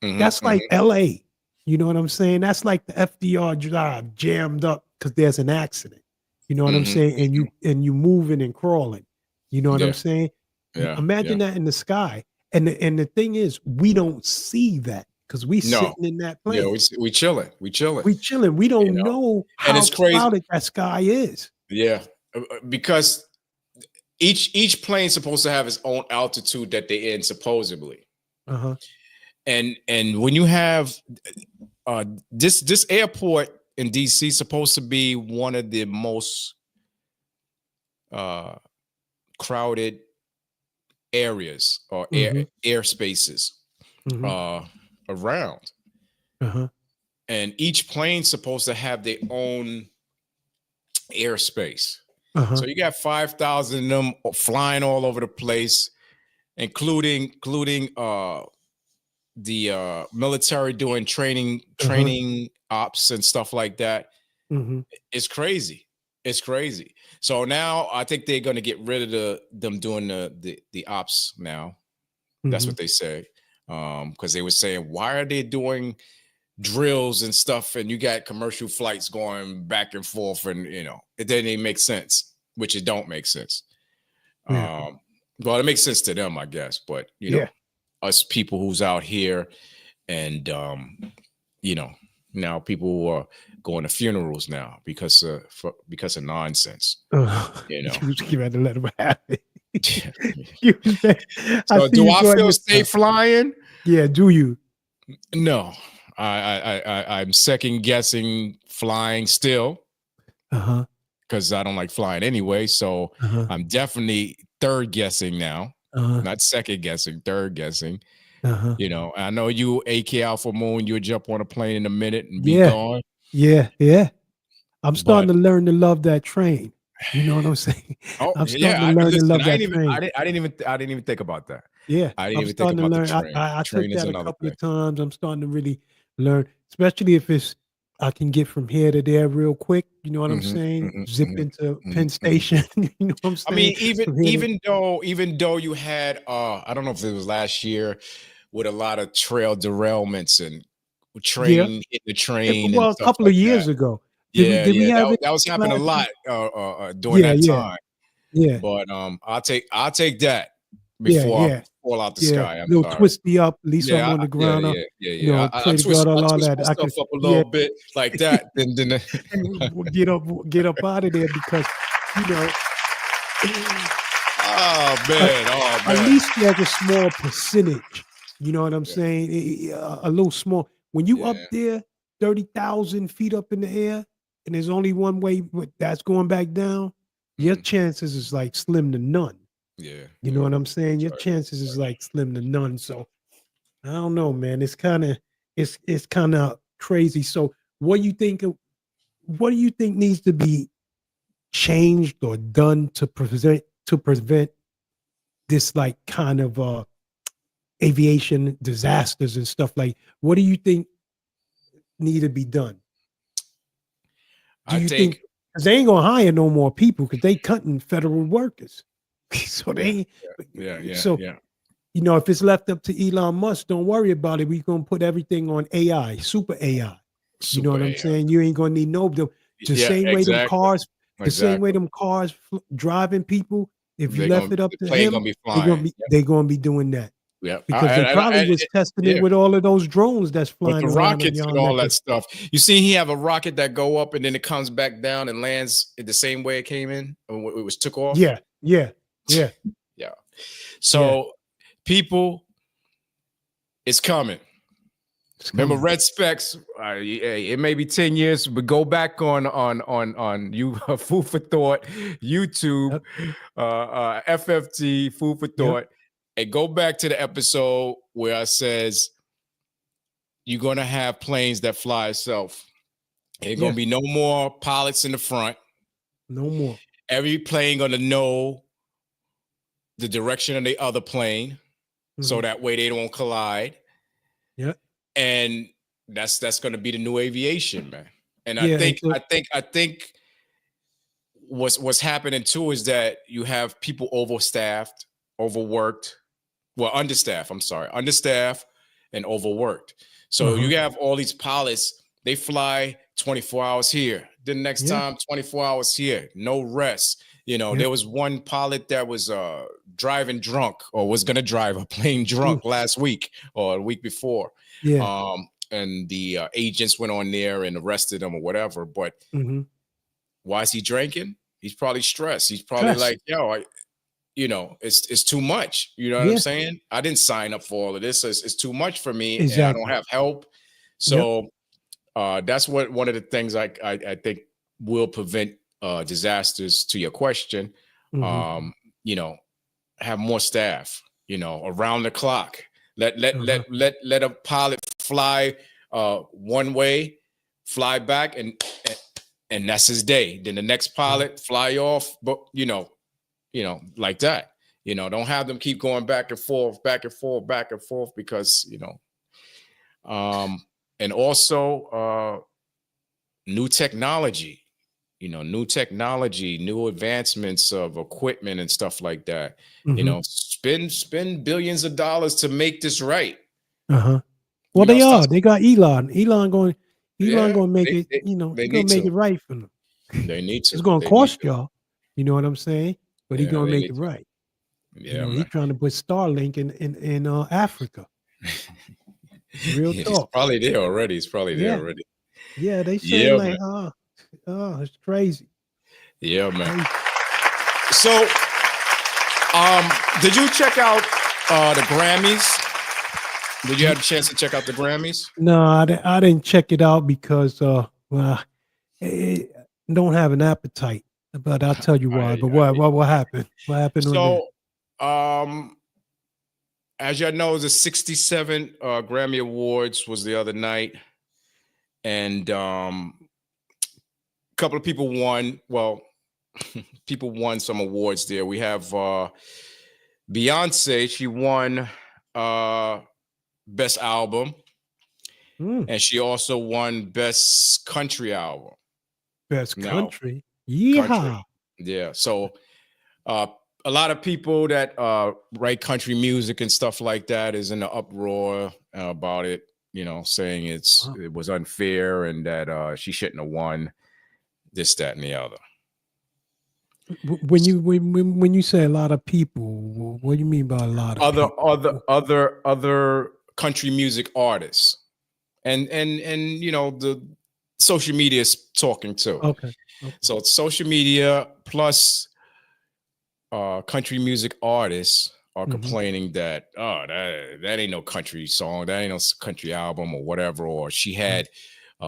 That's like LA. You know what I'm saying? That's like the FDR Drive jammed up because there's an accident. You know what I'm saying? And you moving and crawling. You know what I'm Yeah. saying? Yeah. Imagine that in the sky. And the thing is, we don't see that because we No. sitting in that plane. Yeah, we chilling. We chilling. We chilling. We don't know And how it's crazy. crowded that sky is. Yeah. Because each plane's supposed to have its own altitude that they're in, supposedly. Uh-huh. And when you have this airport in DC supposed to be one of the most crowded areas or air spaces around. Uh-huh. And each plane's supposed to have their own airspace. Uh-huh. So you got 5,000 of them flying all over the place, including the military doing training ops and stuff like that. Mhm. It's crazy. It's crazy. So now I think they're going to get rid of them doing the ops now. That's what they say. Because they were saying, why are they doing drills and stuff and you got commercial flights going back and forth, and it doesn't even make sense, which it don't make sense. Yeah. Well, it makes sense to them, I guess, but us people who's out here and now people who are going to funerals now because of nonsense. You had to let them have it. So do I feel safe flying? Yeah, do you? No. I'm second guessing flying still. Uh-huh. Because I don't like flying anyway. So I'm definitely third guessing now. Not second guessing, third guessing. I know you, AK Alpha Moon, you'll jump on a plane in a minute and be gone. Yeah. I'm starting to learn to love that train. You know what I'm saying? Oh, I'm starting to learn to love that train. I didn't even think about that. Yeah, I didn't I'm even think starting to about learn. the train. I took Train is that a another couple thing. of times. I'm starting to really learn, especially if I can get from here to there real quick. You know what I'm saying? Zip into Penn Station. You know what I'm saying? I mean, even though you had I don't know if it was last year with a lot of trail derailments and train hit the train. Well, and a couple of years ago. Did we have that was happening a lot during that time. Yeah. But I'll take that before I fall out the sky. I'm Little sorry. twist me up. At least I'm on the ground. Yeah. I Pray to twist God all my that. I stuff could up a little bit like that. Then and get up out of there because oh man. At least there's a small percentage. You know what I'm saying? A little small. When you up there, 30,000 feet up in the air, and there's only one way that's going back down, your chances is like slim to none. Yeah. You know what I'm saying? Your chances is like slim to none. So I don't know, man. It's kind of crazy. So what do you think needs to be changed or done to prevent this like kind of aviation disasters and stuff? Like, what do you think need to be done? Do you think, because they ain't gonna hire no more people because they cutting federal workers? So they you know, if it's left up to Elon Musk, don't worry about it. We're gonna put everything on AI, super AI. You know what I'm saying? You ain't gonna need no the same way them cars, the same way them cars driving people. If you left it up to him, they're gonna be doing that. Yeah, because they probably was testing it with all of those drones that's flying with the around rockets and all that stuff. You see, he have a rocket that go up and then it comes back down and lands in the same way it came in. Or it was took off. Yeah. So, people, it's coming. Remember, Red Specs. It may be 10 years, but go back on you Food for Thought, YouTube, FFT, Food for Thought. And go back to the episode where I says you're gonna have planes that fly itself. Ain't gonna be no more pilots in the front. No more. Every plane gonna know the direction of the other plane, so that way they don't collide. Yeah. And that's gonna be the new aviation, man. And I think what's happening too is that you have people overstaffed, overworked. Well, understaffed and overworked. So you have all these pilots, they fly 24 hours here. Then next time, 24 hours here, no rest. You know, there was one pilot that was driving drunk or was going to drive a plane drunk last week or a week before. Yeah. And the agents went on there and arrested him or whatever. But why is he drinking? He's probably stressed. He's probably like, yo, you know, it's too much. You know what I'm saying? I didn't sign up for all of this. It's too much for me. And I don't have help. So that's one of the things I think will prevent disasters. To your question, you know, have more staff, you know, around the clock. Let a pilot fly one way, fly back, and that's his day. Then the next pilot fly off, but you know, like that. You know, don't have them keep going back and forth, because, you know, and also new technology, new advancements of equipment and stuff like that. You know, spend billions of dollars to make this right. Well, they got Elon going to make it, you know, he's going to make it right for them. They need to. It's going to cost y'all. You know what I'm saying? But he's gonna make it right. Yeah, you know, he's trying to put Starlink in Africa. Real talk. It's probably there already. Yeah, they say like, it's crazy. Yeah, man. So, did you check out the Grammys? Did you have a chance to check out the Grammys? No, I didn't check it out because well, I don't have an appetite. But I'll tell you why. But what happened? What happened? So, as y'all know, the 67 Grammy Awards was the other night, and a couple of people won. Well, people won some awards there. We have Beyonce. She won Best Album, and she also won Best Country Album. Best Country. Yeah. Yeah. So a lot of people that write country music and stuff like that is in the uproar about it, you know, saying it was unfair and that she shouldn't have won this, that, and the other. When you say a lot of people, what do you mean by a lot of other country music artists and you know, the social media is talking too. Okay. So it's social media plus country music artists are complaining that that ain't no country song, that ain't no country album or whatever, or she had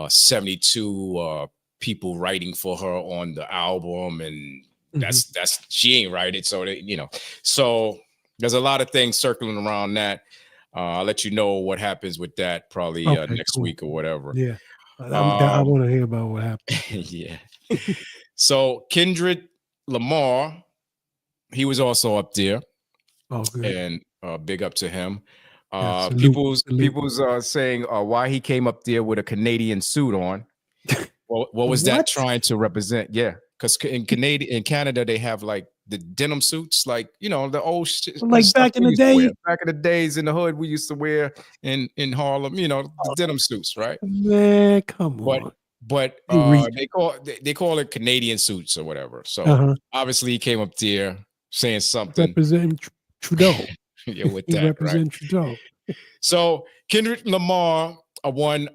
72 people writing for her on the album, and that's she ain't write it. So you know, so there's a lot of things circling around that. I'll let you know what happens with that probably next week or whatever. Yeah. I want to hear about what happened. Yeah. So Kendrick Lamar, he was also up there, Oh, good. and big up to him. Yeah, salute, people's salute. saying why he came up there with a Canadian suit on. What was that What? trying to represent? Yeah, because in Canada, they have like the denim suits, like the old shit, Like stuff back in we the used to wear. day? Back in the days in the hood, we used to wear in Harlem, the Oh, denim suits, right? man, come But on. but You reach. they call it Canadian suits or whatever. So Uh-huh. obviously he came up there saying something. Representing Trudeau. Yeah, with He that, right? represents Trudeau. So Kendrick Lamar won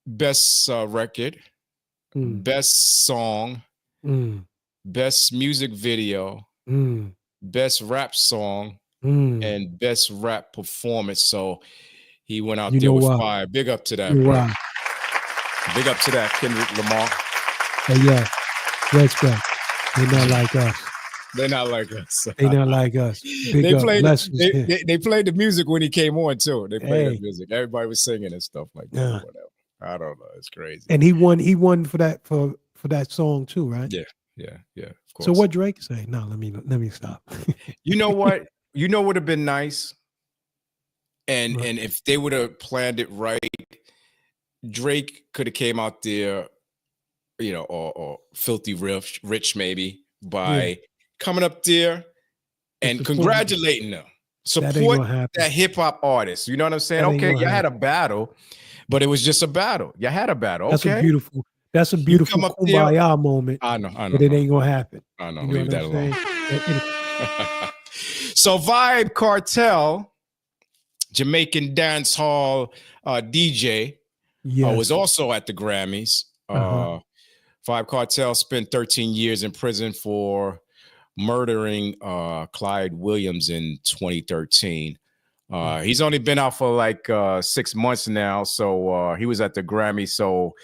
best record, best song, best music video, best rap song, and best rap performance. So he went out You there know with why? fire. Big up to that, You know bro. why? Big up to that, Kendrick Lamar. Hey, yeah, respect. They're not like us. They're not like us. They not like us. Big They up. played Blessings. they played the music when he came on too. They played Hey. the music. Everybody was singing and stuff like that. Yeah. Whatever. I don't know. It's crazy. And he won for that song too, right? Yeah. Of course. So what Drake say? No, let me stop. You know what? You know what would have been nice? And Right. and if they would have planned it right, Drake could have came out there, or Filthy Rich maybe by coming up there and support. congratulating them. That ain't Support gonna happen. that hip hop artist. You know what I'm saying? That ain't Okay, gonna you had a battle, but it was just a battle. You had a battle. That's Okay. That's a beautiful come up there- kumbaya moment. I know. But it ain't gonna happen. I know. You know Leave what that I'm alone. saying? So Vibe Cartel, Jamaican dance hall DJ, Yes. was also at the Grammys. Uh-huh. Vibe Cartel spent 13 years in prison for murdering Clyde Williams in 2013. He's only been out for like 6 months now, so he was at the Grammy. So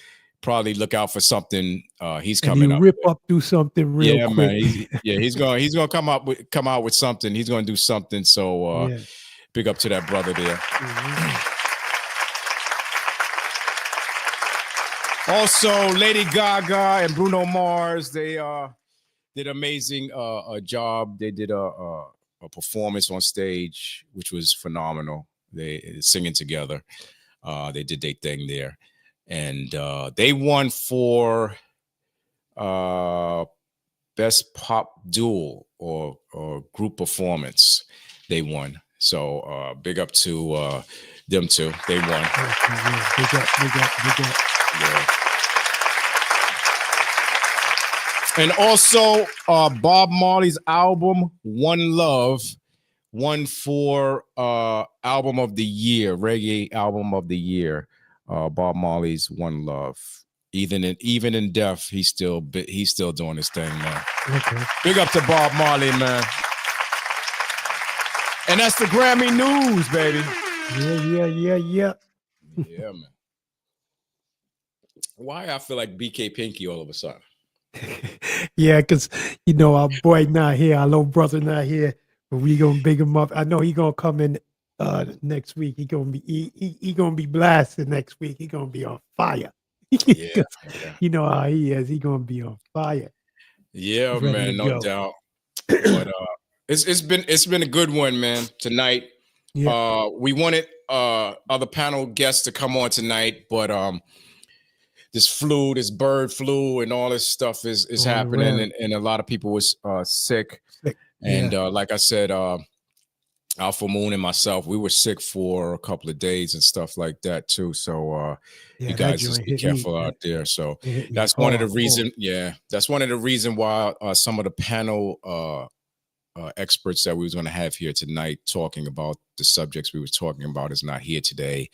probably look out for something. He's And coming he up. rip up, do something real Yeah, quick. man. He's gonna come out with something. He's gonna do something. So Yeah. big up to that brother there. Mhm. Also, Lady Gaga and Bruno Mars, they did an amazing job. They did a performance on stage, which was phenomenal. They singing together. They did their thing there, and they won for best pop duo or group performance. They won. So big up to them two. They won. Yeah. Big up. Yeah. And also, Bob Marley's album "One Love" won for album of the year, reggae album of the year. Bob Marley's "One Love." Even in death, he's still doing his thing, man. Okay. Big up to Bob Marley, man. And that's the Grammy news, baby. Yeah. Yeah, man. Why I feel like BK Pinky all of a sudden? Yeah, because our boy not here, our little brother not here, but we gonna big him up. I know he gonna come in next week. He gonna be blasted next week. He gonna be on fire. Yeah. You know how he is. He gonna be on fire. Yeah, Ready man, to no go. doubt. But it's been a good one, man. Tonight, Yeah. we wanted other panel guests to come on tonight, but this bird flu, and all this stuff is Going happening, around. and a lot of people was sick. Sick. And Yeah. like I said, Alpha Moon and myself, we were sick for a couple of days and stuff like that too. So Yeah, you that guys just joint be hit me. careful out there. So It hit me that's one of the hard. reason. Yeah, that's one of the reason why some of the panel experts that we was going to have here tonight talking about the subjects we were talking about is not here today.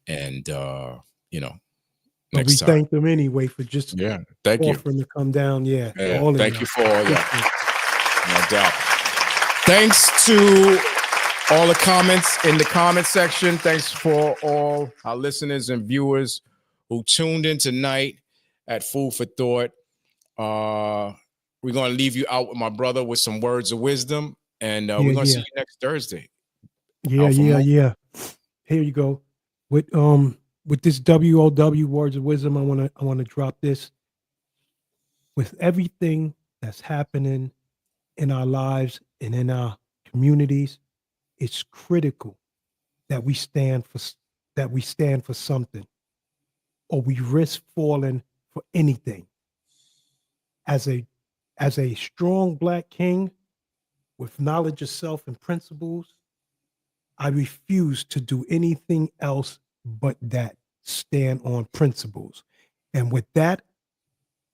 And But next we time. thank them anyway for just Thank you. offering to come down. Yeah. Yeah, all of thank y'all. you for all that. No doubt. Thanks to all the comments in the comment section. Thanks for all our listeners and viewers who tuned in tonight at Food for Thought. We're going to leave you out with my brother with some words of wisdom, and we're going to see you next Thursday. Yeah. Here you go. With this WOW words of wisdom, I wanna drop this. with everything that's happening in our lives and in our communities, it's critical that we stand for something, or we risk falling for anything. As a strong Black king with knowledge of self and principles, I refuse to do anything else but that. Stand on principles. And with that,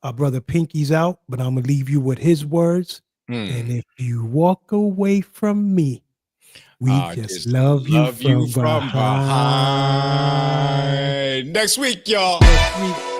our brother Pinky's out, but I'm gonna leave you with his words. And if you walk away from me, we just love you from behind. Next week, y'all. Next week.